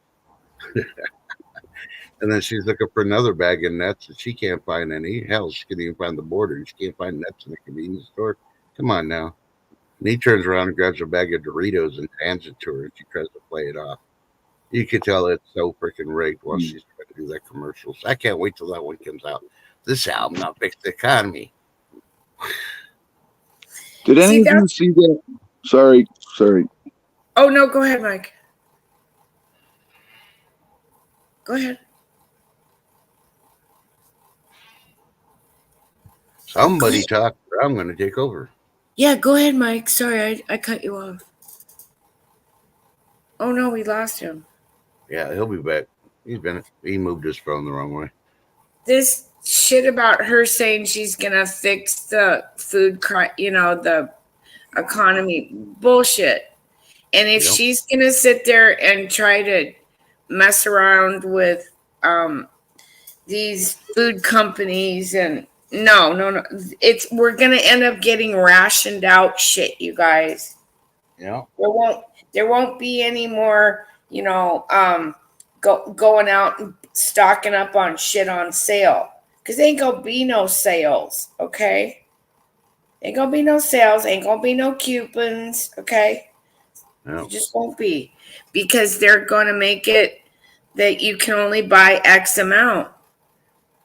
And then she's looking for another bag of nuts, and she can't find any. Hell, she can't even find the border. She can't find nuts in the convenience store. Come on now. And he turns around and grabs a bag of Doritos and hands it to her, and she tries to play it off. You can tell it's so freaking rigged while she's trying to do that commercial. So I can't wait till that one comes out. This album not fix the economy.
Did any of you see that? Sorry.
Oh no, go ahead, Mike. Go ahead.
Somebody talk, or I'm going to take over.
Yeah, go ahead, Mike. Sorry, I cut you off. Oh no, we lost him.
Yeah, he'll be back. He moved his phone the wrong way.
This shit about her saying she's gonna fix the food, the economy, bullshit. And if she's gonna sit there and try to mess around with these food companies and no, we're gonna end up getting rationed out shit, you guys.
Yeah.
There won't be any more, going out and stocking up on shit on sale. Because ain't gonna be no sales, okay? Ain't gonna be no sales, ain't gonna be no coupons, okay?
No.
It just won't be. Because they're gonna make it that you can only buy X amount.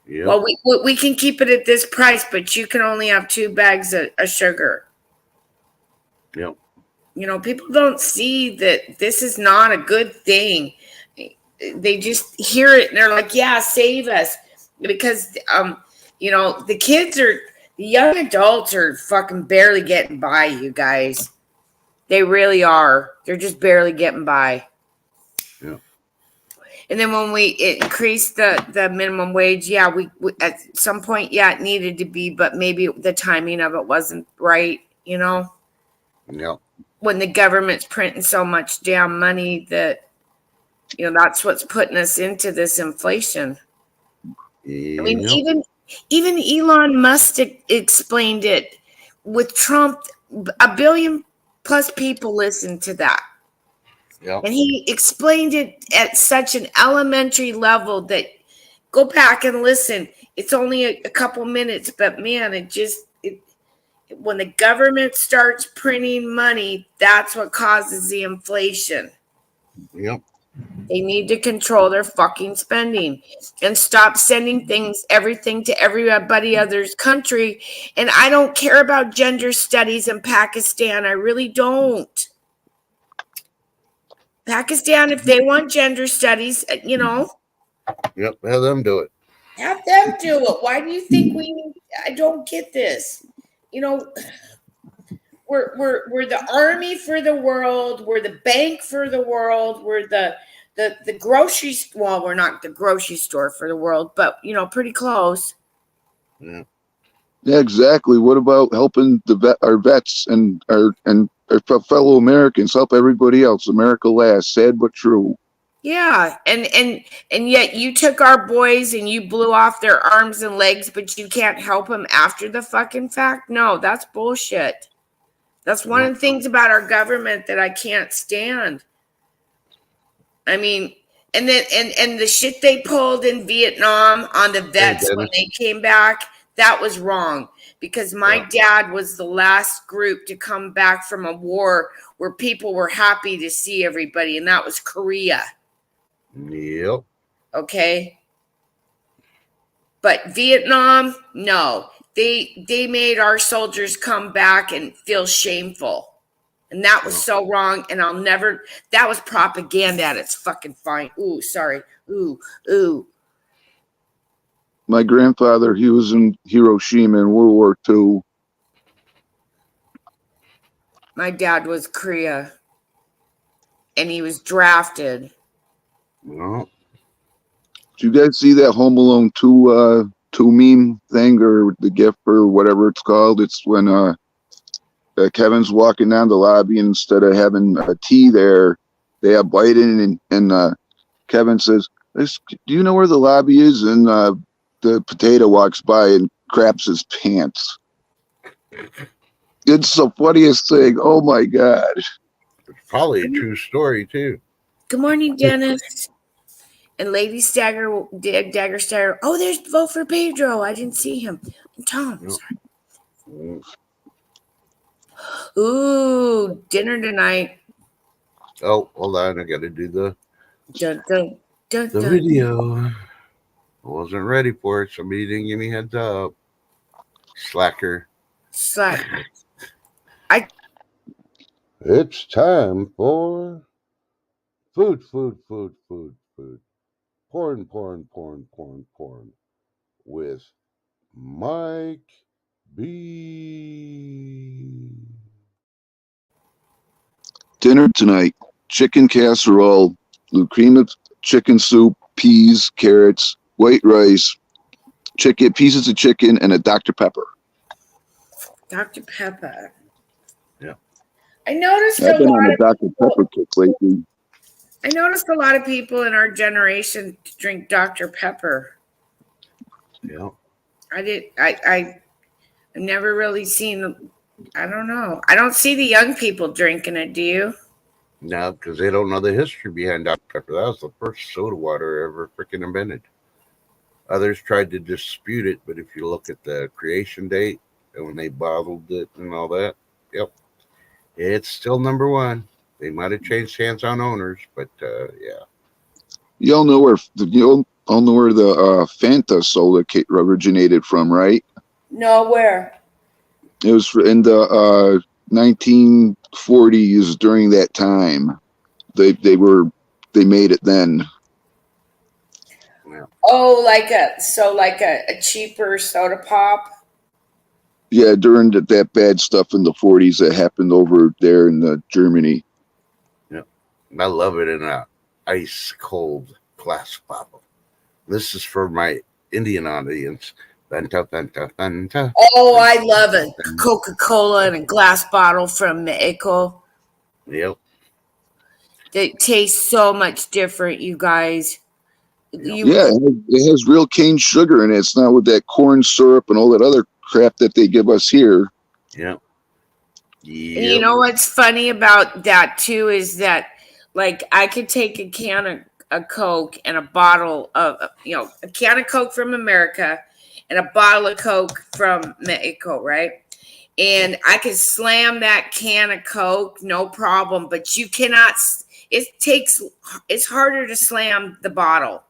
Yep. Well, we can keep it at this price, but you can only have 2 bags of sugar.
Yep.
People don't see that this is not a good thing. They just hear it and they're like, yeah, save us. Because, the young adults are fucking barely getting by, you guys. They really are. They're just barely getting by.
Yeah.
And then when we increased the minimum wage, we at some point, it needed to be, but maybe the timing of it wasn't right,
Yeah.
When the government's printing so much damn money that, that's what's putting us into this inflation.
Yeah.
I mean, even Elon Musk explained it with Trump. 1 billion plus people listened to that.
Yep.
And he explained it at such an elementary level that go back and listen. It's only a couple minutes, but man, when the government starts printing money, that's what causes the inflation.
Yep.
They need to control their fucking spending and stop sending everything to everybody other's country. And I don't care about gender studies in Pakistan. I really don't. Pakistan, if they want gender studies,
Yep, have them do it.
Have them do it. Why do you think I don't get this. We're the army for the world. We're the bank for the world. We're the grocery store. Well, we're not the grocery store for the world, but pretty close.
Yeah, exactly. What about helping our vets and our fellow Americans? Help everybody else. America last. Sad but true.
Yeah, and yet you took our boys and you blew off their arms and legs, but you can't help them after the fucking fact. No, that's bullshit. That's one of the things about our government that I can't stand. I mean, and then and the shit they pulled in Vietnam on the vets when they came back, that was wrong. Because my dad was the last group to come back from a war where people were happy to see everybody, and that was Korea.
Yep.
Okay. But Vietnam, no. They made our soldiers come back and feel shameful. And that was so wrong. And that was propaganda at its fucking fine. Ooh, sorry. Ooh.
My grandfather, he was in Hiroshima in World War II.
My dad was Korea. And he was drafted.
Well,
did you guys see that Home Alone 2 meme thing, or the GIF, or whatever it's called? It's when Kevin's walking down the lobby, and instead of having a tea there, they have Biden, and Kevin says, "Do you know where the lobby is?" And the potato walks by and craps his pants. It's the funniest thing. Oh my god.
It's probably a true story too.
Good morning, Dennis. And Lady Dagger Stagger. Oh, there's vote for Pedro. I didn't see him. And Tom.
Yep.
Sorry.
Mm.
Ooh, dinner tonight.
Oh, hold on. I got to do the
Dun, dun, dun, dun.
video. I wasn't ready for it. Somebody didn't give me heads up. Slacker.
Slack.
It's time for food. Porn. With Mike B.
Dinner tonight: chicken casserole, blue cream of chicken soup, peas, carrots, white rice, chicken pieces of chicken, and a Dr. Pepper.
Dr. Pepper.
Yeah.
I noticed
I've
a
been on
lot
a
of
Dr. Pepper kick lately.
I noticed a lot of people in our generation drink Dr. Pepper.
Yeah.
I've never really seen, I don't know. I don't see the young people drinking it, do you?
No, because they don't know the history behind Dr. Pepper. That was the first soda water ever freaking invented. Others tried to dispute it, but if you look at the creation date and when they bottled it and all that, yep, it's still number one. They might have changed hands on owners, but yeah.
You all know where the Fanta soda originated from, right?
Nowhere.
It was in the 1940s. During that time, they made it then.
Yeah.
Oh, like a cheaper soda pop.
Yeah, during that bad stuff in the 40s that happened over there in Germany.
I love it in a ice cold glass bottle. This is for my Indian audience. Fanta.
Oh, I love a Coca-Cola in a glass bottle from Mexico.
Yep.
It tastes so much different, you guys.
Yeah, it has real cane sugar in it. It's not with that corn syrup and all that other crap that they give us here.
Yep.
And you know what's funny about that too is that, like, I could take a can of Coke and a bottle of, a can of Coke from America and a bottle of Coke from Mexico, right? And I could slam that can of Coke, no problem. But you cannot. It's harder to slam the bottle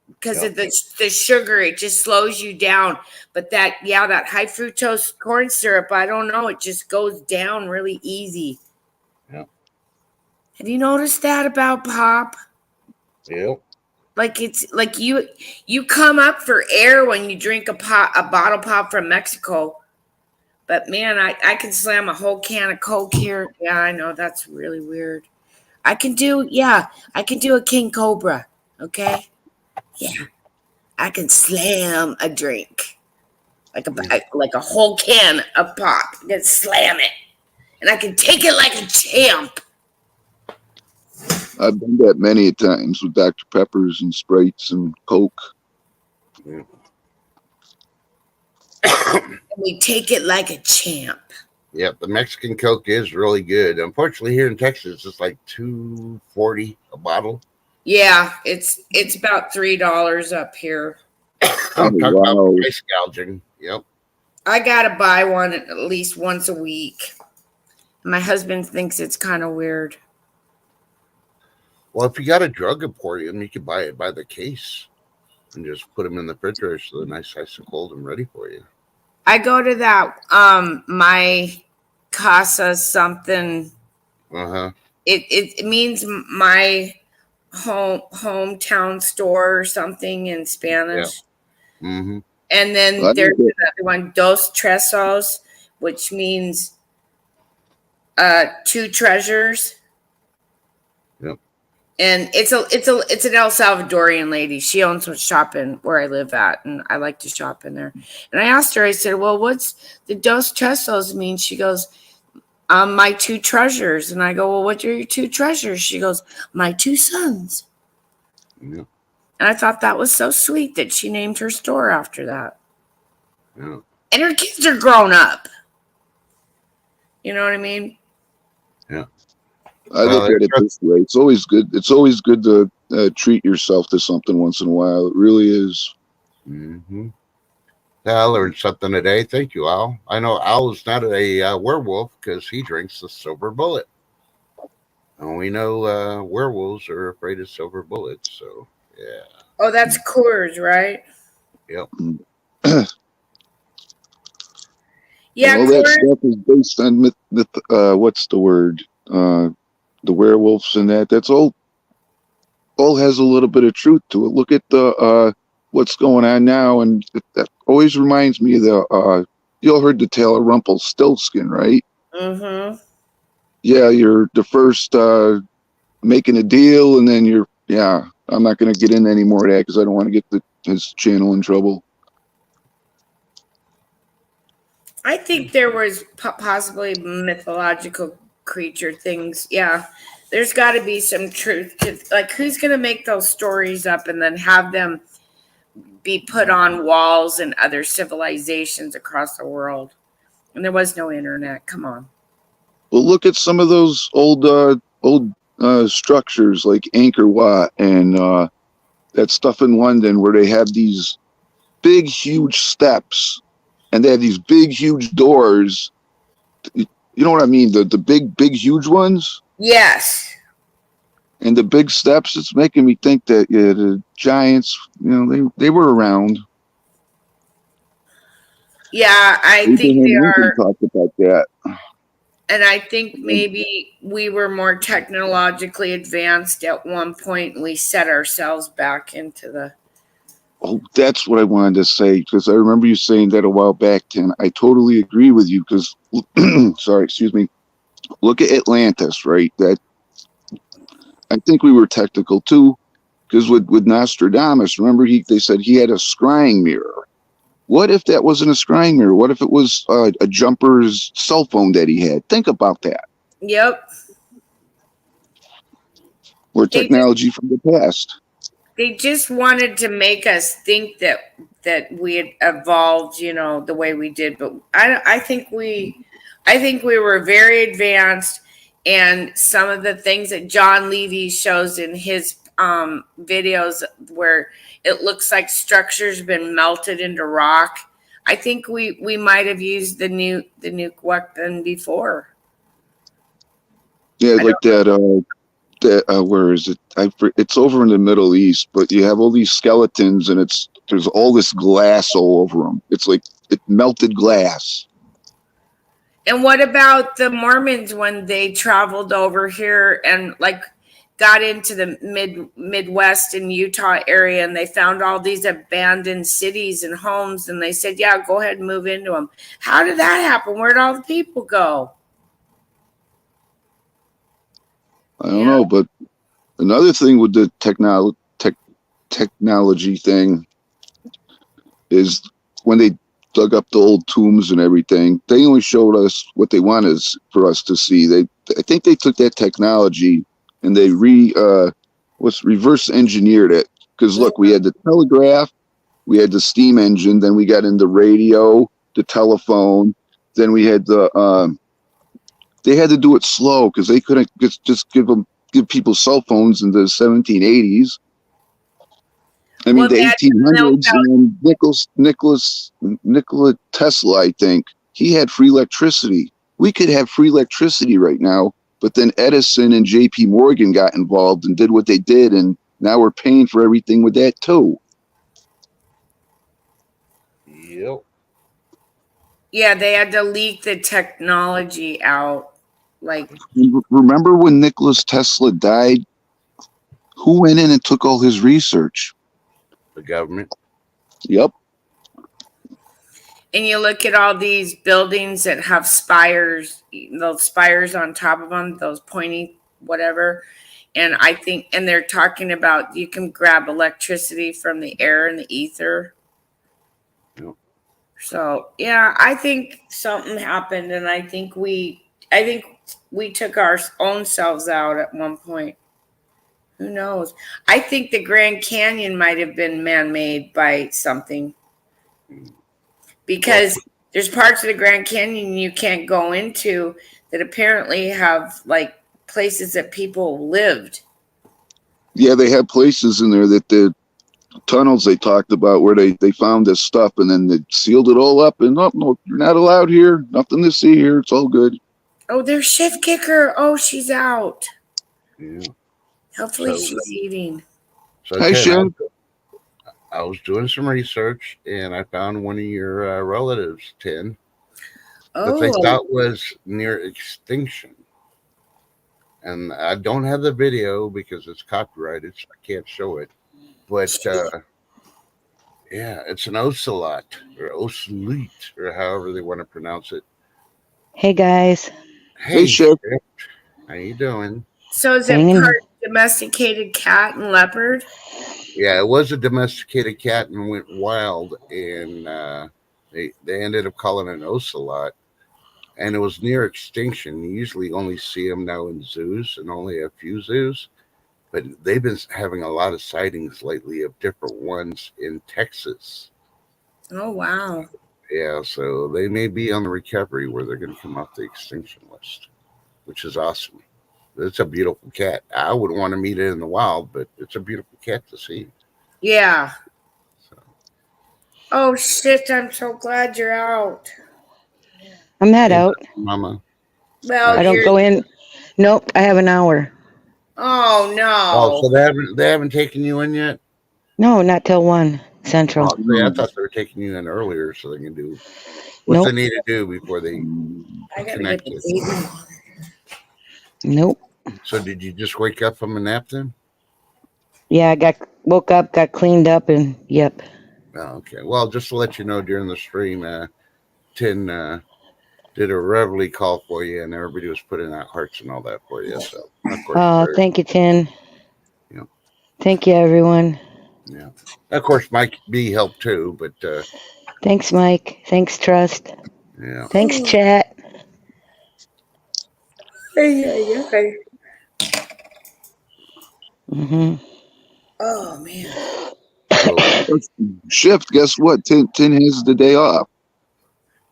because of the sugar. It just slows you down. But that high fructose corn syrup, I don't know, it just goes down really easy.
Yeah.
Have you noticed that about pop?
Yep.
Like it's like you come up for air when you drink a bottle pop from Mexico. But man, I can slam a whole can of Coke here. Yeah, I know that's really weird. I can do a King Cobra. Okay. Yeah. I can slam a drink. Like a whole can of pop. I can slam it. And I can take it like a champ.
I've done that many times with Dr. Peppers and Sprites and Coke.
Yeah.
And we take it like a champ.
Yep, the Mexican Coke is really good. Unfortunately, here in Texas, it's like $2.40 a bottle.
Yeah, it's about $3 up here.
I'm talking about price gouging. Yep.
I gotta buy one at least once a week. My husband thinks it's kind of weird.
Well, if you got a drug emporium, you can buy it by the case and just put them in the refrigerator so they're nice and cold and ready for you.
I go to that my casa something. It means my hometown store or something in Spanish.
Yeah. Mm-hmm.
And then there's another one, Dos Tresos, which means two treasures.
Yep.
And it's an El Salvadorian lady. She owns a shop in where I live at, and I like to shop in there. And I asked her, I said, well, what's the Dos Tresos mean? She goes, my two treasures. And I go, well, what are your two treasures? She goes, my two sons.
Yeah.
And I thought that was so sweet that she named her store after that.
Yeah.
And her kids are grown up. You know what I mean?
I
Well,
look at it this way. It's always good. It's always good to treat yourself to something once in a while. It really is.
Mm-hmm. I learned something today. Thank you, Al. I know Al is not a werewolf because he drinks the silver bullet. And we know werewolves are afraid of silver bullets. So, yeah.
Oh, that's Coors, right?
Yep.
Yeah,
And all that
Coors.
stuff is based on what's the word? The werewolves and that. That's all has a little bit of truth to it. Look at the what's going on now, and that always reminds me of the you all heard the tale of Rumpelstiltskin, right?
Mm-hmm.
Yeah, you're the first making a deal, and then I'm not going to get into any more of that because I don't want to get his channel in trouble.
I think there was possibly mythological creature things. Yeah, there's got to be some truth to, like, who's going to make those stories up and then have them be put on walls in other civilizations across the world? And there was no internet. Come on.
Well, look at some of those old structures like Angkor Wat and that stuff in London where they have these big, huge steps and they have these big, huge doors. You know what I mean? The big, huge ones.
Yes.
And the big steps. It's making me think that the giants, they were around.
Yeah, I think they are.
Talked about that.
And I think maybe we were more technologically advanced at one point and we set ourselves back into the.
Oh, that's what I wanted to say, because I remember you saying that a while back, Tim. I totally agree with you because, sorry, excuse me. Look at Atlantis, right? That I think we were technical too, because with Nostradamus, remember they said he had a scrying mirror. What if that wasn't a scrying mirror? What if it was a jumper's cell phone that he had? Think about that.
Yep.
Or technology from the past.
They just wanted to make us think that we had evolved, the way we did. But I think we were very advanced, and some of the things that John Levy shows in his videos where it looks like structures been melted into rock. I think we might have used the nuke weapon before.
Yeah, like that. Where is it? It's over in the Middle East, but you have all these skeletons, and there's all this glass all over them. It's like melted glass.
And what about the Mormons when they traveled over here and got into the Midwest and Utah area, and they found all these abandoned cities and homes, and they said, "Yeah, go ahead and move into them." How did that happen? Where'd all the people go?
I don't know, but another thing with the technology thing is when they dug up the old tombs and everything, they only showed us what they wanted for us to see. I think they took that technology and they reverse engineered it. Because look, we had the telegraph, we had the steam engine, then we got into radio, the telephone, then we had they had to do it slow because they couldn't just give people cell phones in the 1780s. I mean, the 1800s, and Nikola Tesla, I think, he had free electricity. We could have free electricity right now, but then Edison and J.P. Morgan got involved and did what they did, and now we're paying for everything with that too.
Yep.
Yeah, they had to leak the technology out.
Remember when Nikola Tesla died? Who went in and took all his research?
The government.
Yep.
And you look at all these buildings that have spires, those spires on top of them, those pointy whatever. And I think, and they're talking about you can grab electricity from the air and the ether.
Yep.
So yeah, I think something happened, and I think we took our own selves out at one point. Who knows? I think the Grand Canyon might have been man-made by something, because there's parts of the Grand Canyon you can't go into that apparently have like places that people lived.
Yeah, they have places in there that the tunnels they talked about where they found this stuff and then they sealed it all up and no, you're not allowed here. Nothing to see here. It's all good.
Oh, there's Shift Kicker. Oh, she's out.
Yeah.
Hopefully
So-
she's eating.
So
Hey,
Ted,
Shem.
I was doing some research and I found one of your relatives, Tin, that they
Oh,
thought was near extinction. And I don't have the video because it's copyrighted, so I can't show it. But yeah, it's an ocelot or ocelete or however they want to pronounce it.
Hey guys.
Hey, Chef.
Chef. How you doing?
so is it
Hanging.
part domesticated cat and leopard?
Yeah, it was a domesticated cat and went wild, and they ended up calling it an ocelot, and it was near extinction. You usually only see them now in zoos, and only a few zoos, but they've been having a lot of sightings lately of different ones in Texas.
Oh, wow.
Yeah, so they may be on the recovery where they're going to come off the extinction list, which is awesome. It's a beautiful cat. I would want to meet it in the wild, but it's a beautiful cat to see.
Yeah.
So.
Oh, shit. I'm so glad you're out.
I'm not out.
Mama.
Well,
I don't
you're.
go in. Nope, I have an hour.
Oh, no.
Oh, so they haven't taken you in yet?
No, not till 1 Central.
Oh, see, I thought they were taking you in earlier so they can do what
Nope.
they need to do before they
I gotta
connect
get
it.
the baby.
Nope.
So did you just wake up from a nap then?
Yeah, I woke up, got cleaned up, and yep.
Oh, okay. Well, just to let you know, during the stream, Tin did a reveille call for you, and everybody was putting out hearts and all that for you. So, of course,
Oh, thank you, Tin.
Yeah.
Thank you, everyone.
yeah. Of course, Mike B helped too, but
Thanks, Mike. Thanks, Trust.
yeah.
Thanks, chat.
Hey.
Hmm.
Oh, man.
So,
Shift, guess what? Tin has the day off.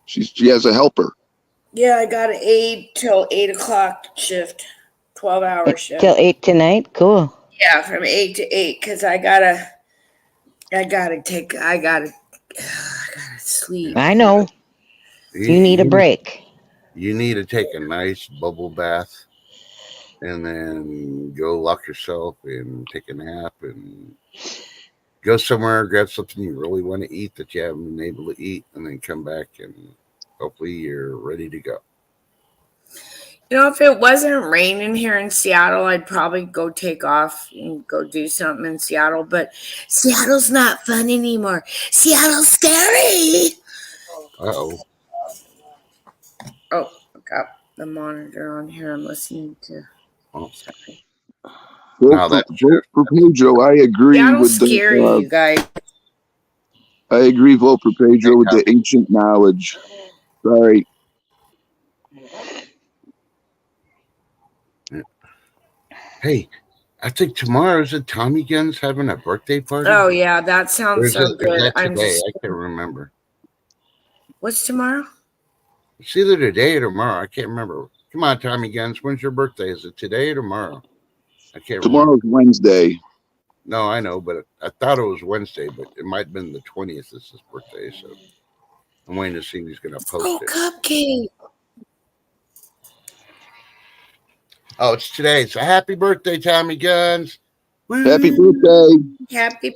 She has a helper.
Yeah, I got an 8 till 8 o'clock shift. 12-hour shift.
Till 8 tonight. Cool.
Yeah, from 8 to 8 because I gotta sleep.
I know. You need a break.
You need to take a nice bubble bath and then go lock yourself and take a nap and go somewhere, grab something you really want to eat that you haven't been able to eat, and then come back and hopefully you're ready to go.
You know, if it wasn't raining here in Seattle, I'd probably go take off and go do something in Seattle. But Seattle's not fun anymore. Seattle's scary.
Uh-oh.
Oh, I got the monitor on here. I'm listening to.
Oh,
Sorry.
Now that
Vote for Pedro. I agree
Seattle's
with
scary, you guys.
I agree. Vote for Pedro with the ancient knowledge. Sorry.
hey, I think tomorrow is it Tommy Guns having a birthday party?
Oh yeah, that
Or
sounds
is
so
it
good.
that
I'm
today?
just.
I can't remember.
What's tomorrow?
It's either today or tomorrow. I can't remember. Come on, Tommy Guns. When's your birthday? Is it today or tomorrow? I can't remember.
Tomorrow's Wednesday.
No, I know, but I thought it was Wednesday, but it might have been the 20th. It's his birthday, so I'm waiting to see if he's going to post
Oh,
it.
cupcake.
Oh, it's today. So happy birthday, Tommy Guns. Woo!
Happy birthday.
Happy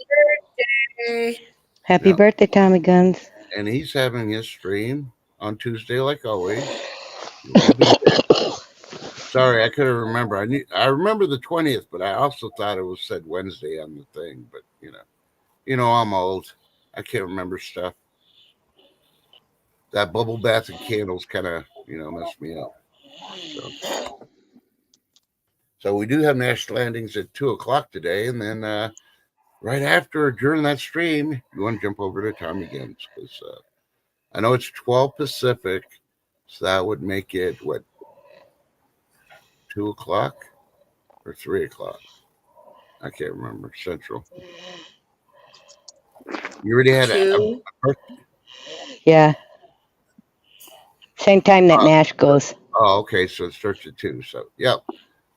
birthday.
Happy
Yeah.
birthday, Tommy Guns.
And he's having his stream on Tuesday, like always. You wanna be there. Sorry, I couldn't remember. I remember the 20th, but I also thought it was said Wednesday on the thing. But you know, I'm old. I can't remember stuff. That bubble bath and candles kind of, messed me up. So we do have National Landings at 2:00 today, and then right after, during that stream, you want to jump over to Tommy Guns because I know it's 12 Pacific, so that would make it what, 2:00 or 3:00? I can't remember. Central. You already had a
2.
Yeah. Same time that Nash goes.
Oh, okay. So it starts at 2. So, yep.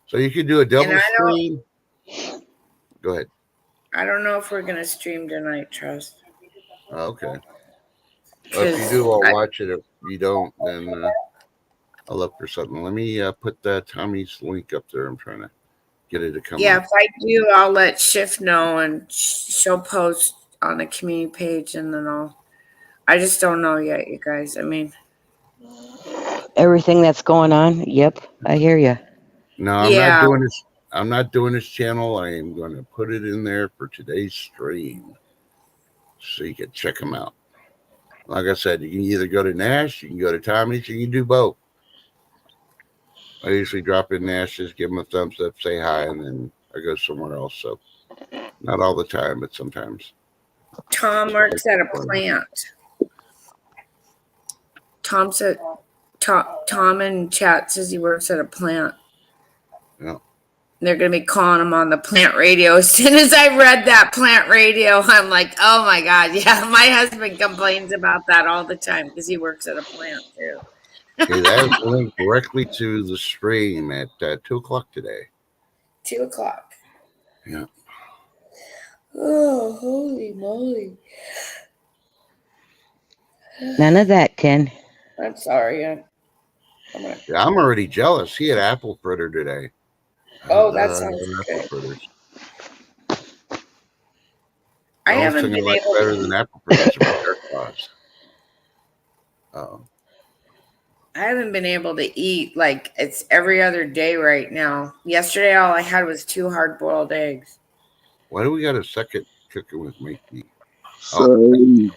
So you could do a double stream. Go ahead.
I don't know if we're gonna stream tonight, Trust.
Oh, okay. Well, if you do, I'll watch it. If you don't, then I'll look for something. Let me put Tommy's link up there. I'm trying to get it to come.
Yeah,
up.
if I do, I'll let Shift know, and she'll post on the community page, and then I just don't know yet, you guys. I mean,
Everything that's going on. Yep, I hear you.
No, I'm not doing this. I'm not doing this channel. I am going to put it in there for today's stream, so you can check them out. Like I said, you can either go to Nash, you can go to Tommy's, you can do both. I usually drop in Nash's, give them a thumbs up, say hi, and then I go somewhere else. So not all the time, but sometimes.
Tom works at a plant. Tom said, Tom in chat says he works at a plant.
Yeah.
They're going to be calling him on the plant radio. As soon as I read that plant radio, I'm like, oh my God. Yeah, my husband complains about that all the time because he works at a plant too.
Okay, that is linked directly to the stream at 2 o'clock today.
2 o'clock.
Yeah.
Oh, holy moly.
None of that, Ken.
I'm sorry.
Yeah, I'm already jealous. He had apple fritter today.
Oh, that sounds good.
Fritters.
I haven't been able
better than apple fritters.
I haven't been able to eat like it's every other day right now. Yesterday, all I had was 2 hard-boiled eggs.
Why do we got a second cooking with Mikey?
Sorry,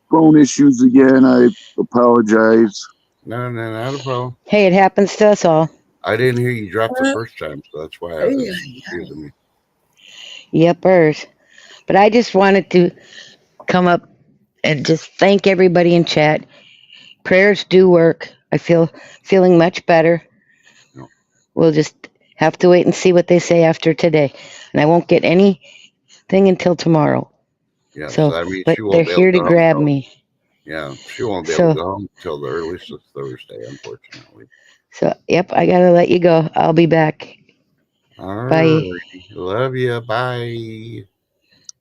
phone issues again. I apologize.
No, not a problem.
Hey, it happens to us all.
I didn't hear you drop the first time, so that's why I was confusing me.
Yepers. But I just wanted to come up and just thank everybody in chat. Prayers do work. I feeling much better.
No.
We'll just have to wait and see what they say after today. And I won't get anything until tomorrow.
Yeah,
so
that means
but
she won't
they're
be
here
able
to
go
grab
home.
me.
Yeah, she won't be able to go home until the earliest of Thursday, unfortunately.
So, yep, I gotta let you go. I'll be back.
All
Bye.
right. Love you. Bye.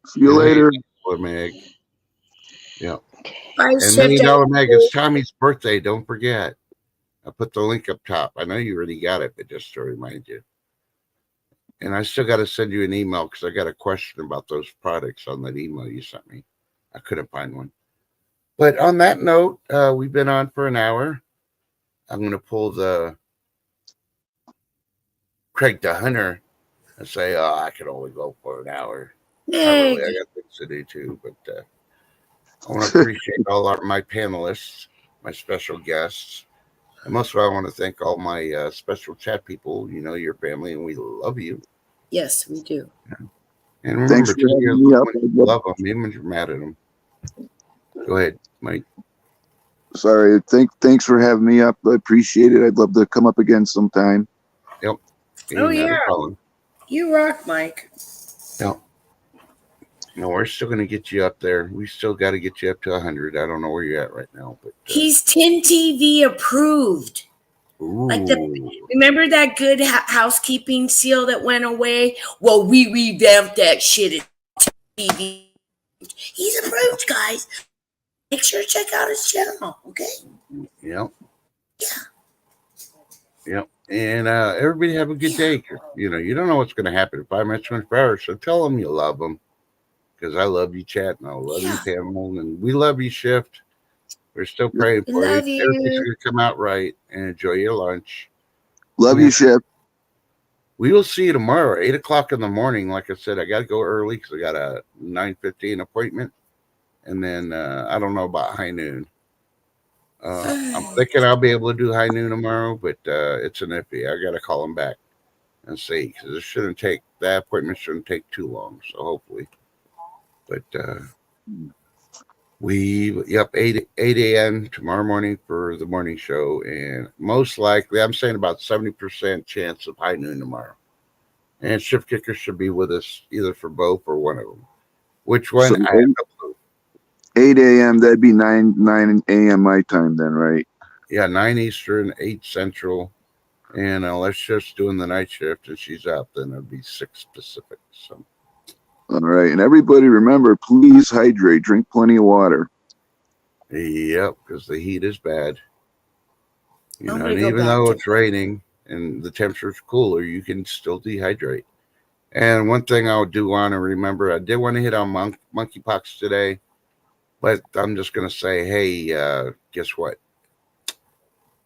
See you later.
Meg. Yeah.
Bye,
And $1 Meg, it's Tommy's birthday. Don't forget. I put the link up top. I know you already got it, but just to remind you. And I still got to send you an email because I got a question about those products on that email you sent me. I couldn't find one. But on that note, we've been on for an hour. I'm going to pull the Craig the Hunter and say, oh, I can only go for an hour. Not really. I got things to do too. But I want to appreciate all my panelists, my special guests. And most of all, I want to thank all my special chat people. You know, your family, and we love you.
Yes, we do.
Yeah. And remember, love them, even if you're mad at them. Go ahead, Mike.
Sorry. Thanks for having me up. I appreciate it. I'd love to come up again sometime.
Yep.
Oh, yeah. You rock, Mike.
Yep. No, we're still going to get you up there. We still got to get you up to 100. I don't know where you're at right now, but
he's 10 TV approved.
Ooh.
Like remember that good housekeeping seal that went away? Well, we revamped that shit at TV. He's approved, guys. Make sure to check out his channel, okay?
Yep.
Yeah.
Yep. And everybody have a good day. You know, you don't know what's going to happen in 5 minutes, 24 hours. So tell them you love them. Because I love you, chat, and I love you, Pamela, and we love you, Shift. We're still praying for you. Everything's going to come out right, and enjoy your lunch.
Love you, Shift.
We will see you tomorrow, 8 o'clock in the morning. Like I said, I got to go early because I got a 9:15 appointment. And then I don't know about high noon. I'm thinking I'll be able to do high noon tomorrow, but it's an iffy. I got to call them back and see because it shouldn't take, that appointment shouldn't take too long. So hopefully. But 8 a.m. tomorrow morning for the morning show. And most likely, I'm saying about 70% chance of high noon tomorrow. And Shift Kicker should be with us either for both or one of them. Which one?
So 8 a.m. That'd be 9 a.m. my time then, right?
9 Eastern, 8 Central. And unless she's doing the night shift and she's out, then it'd be 6 Pacific. So,
All right. And everybody remember, please hydrate. Drink plenty of water.
yep, because the heat is bad. You
I'm
know,
gonna
and
go
even
back
though
to-
it's raining and the temperature's cooler, you can still dehydrate. And one thing I do want to remember, I did want to hit on monkeypox today, but I'm just going to say, hey, guess what?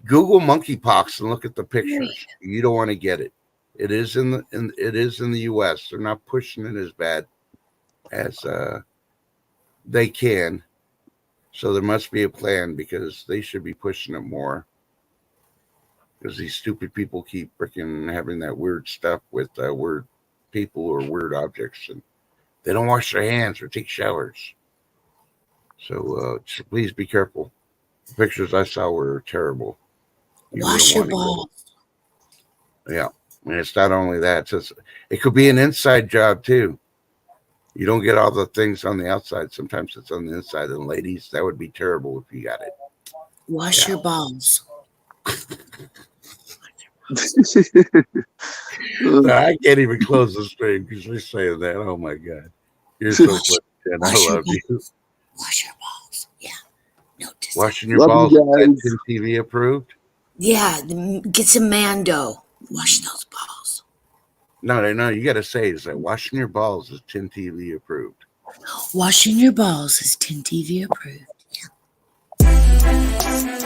Google monkeypox and look at the pictures. You don't want to get it. It is in the U.S. They're not pushing it as bad as they can. So there must be a plan because they should be pushing it more. Because these stupid people keep freaking having that weird stuff with weird people or weird objects, and they don't wash their hands or take showers. So please be careful. The pictures I saw were terrible.
Wash your balls.
Yeah, and it's not only that; it could be an inside job too. You don't get all the things on the outside. Sometimes it's on the inside. And ladies, that would be terrible if you got it.
Wash your balls.
I can't even close the stream because you're saying that. Oh my God, you're so funny, Jen. I love you.
Wash your balls. Yeah. Notice.
Washing your
Love
balls.
you guys.
That's TV approved.
Yeah. Get some Mando. Wash those balls.
No. You got to say is that washing your balls is 10 TV approved.
Washing your balls is 10 TV approved. Yeah.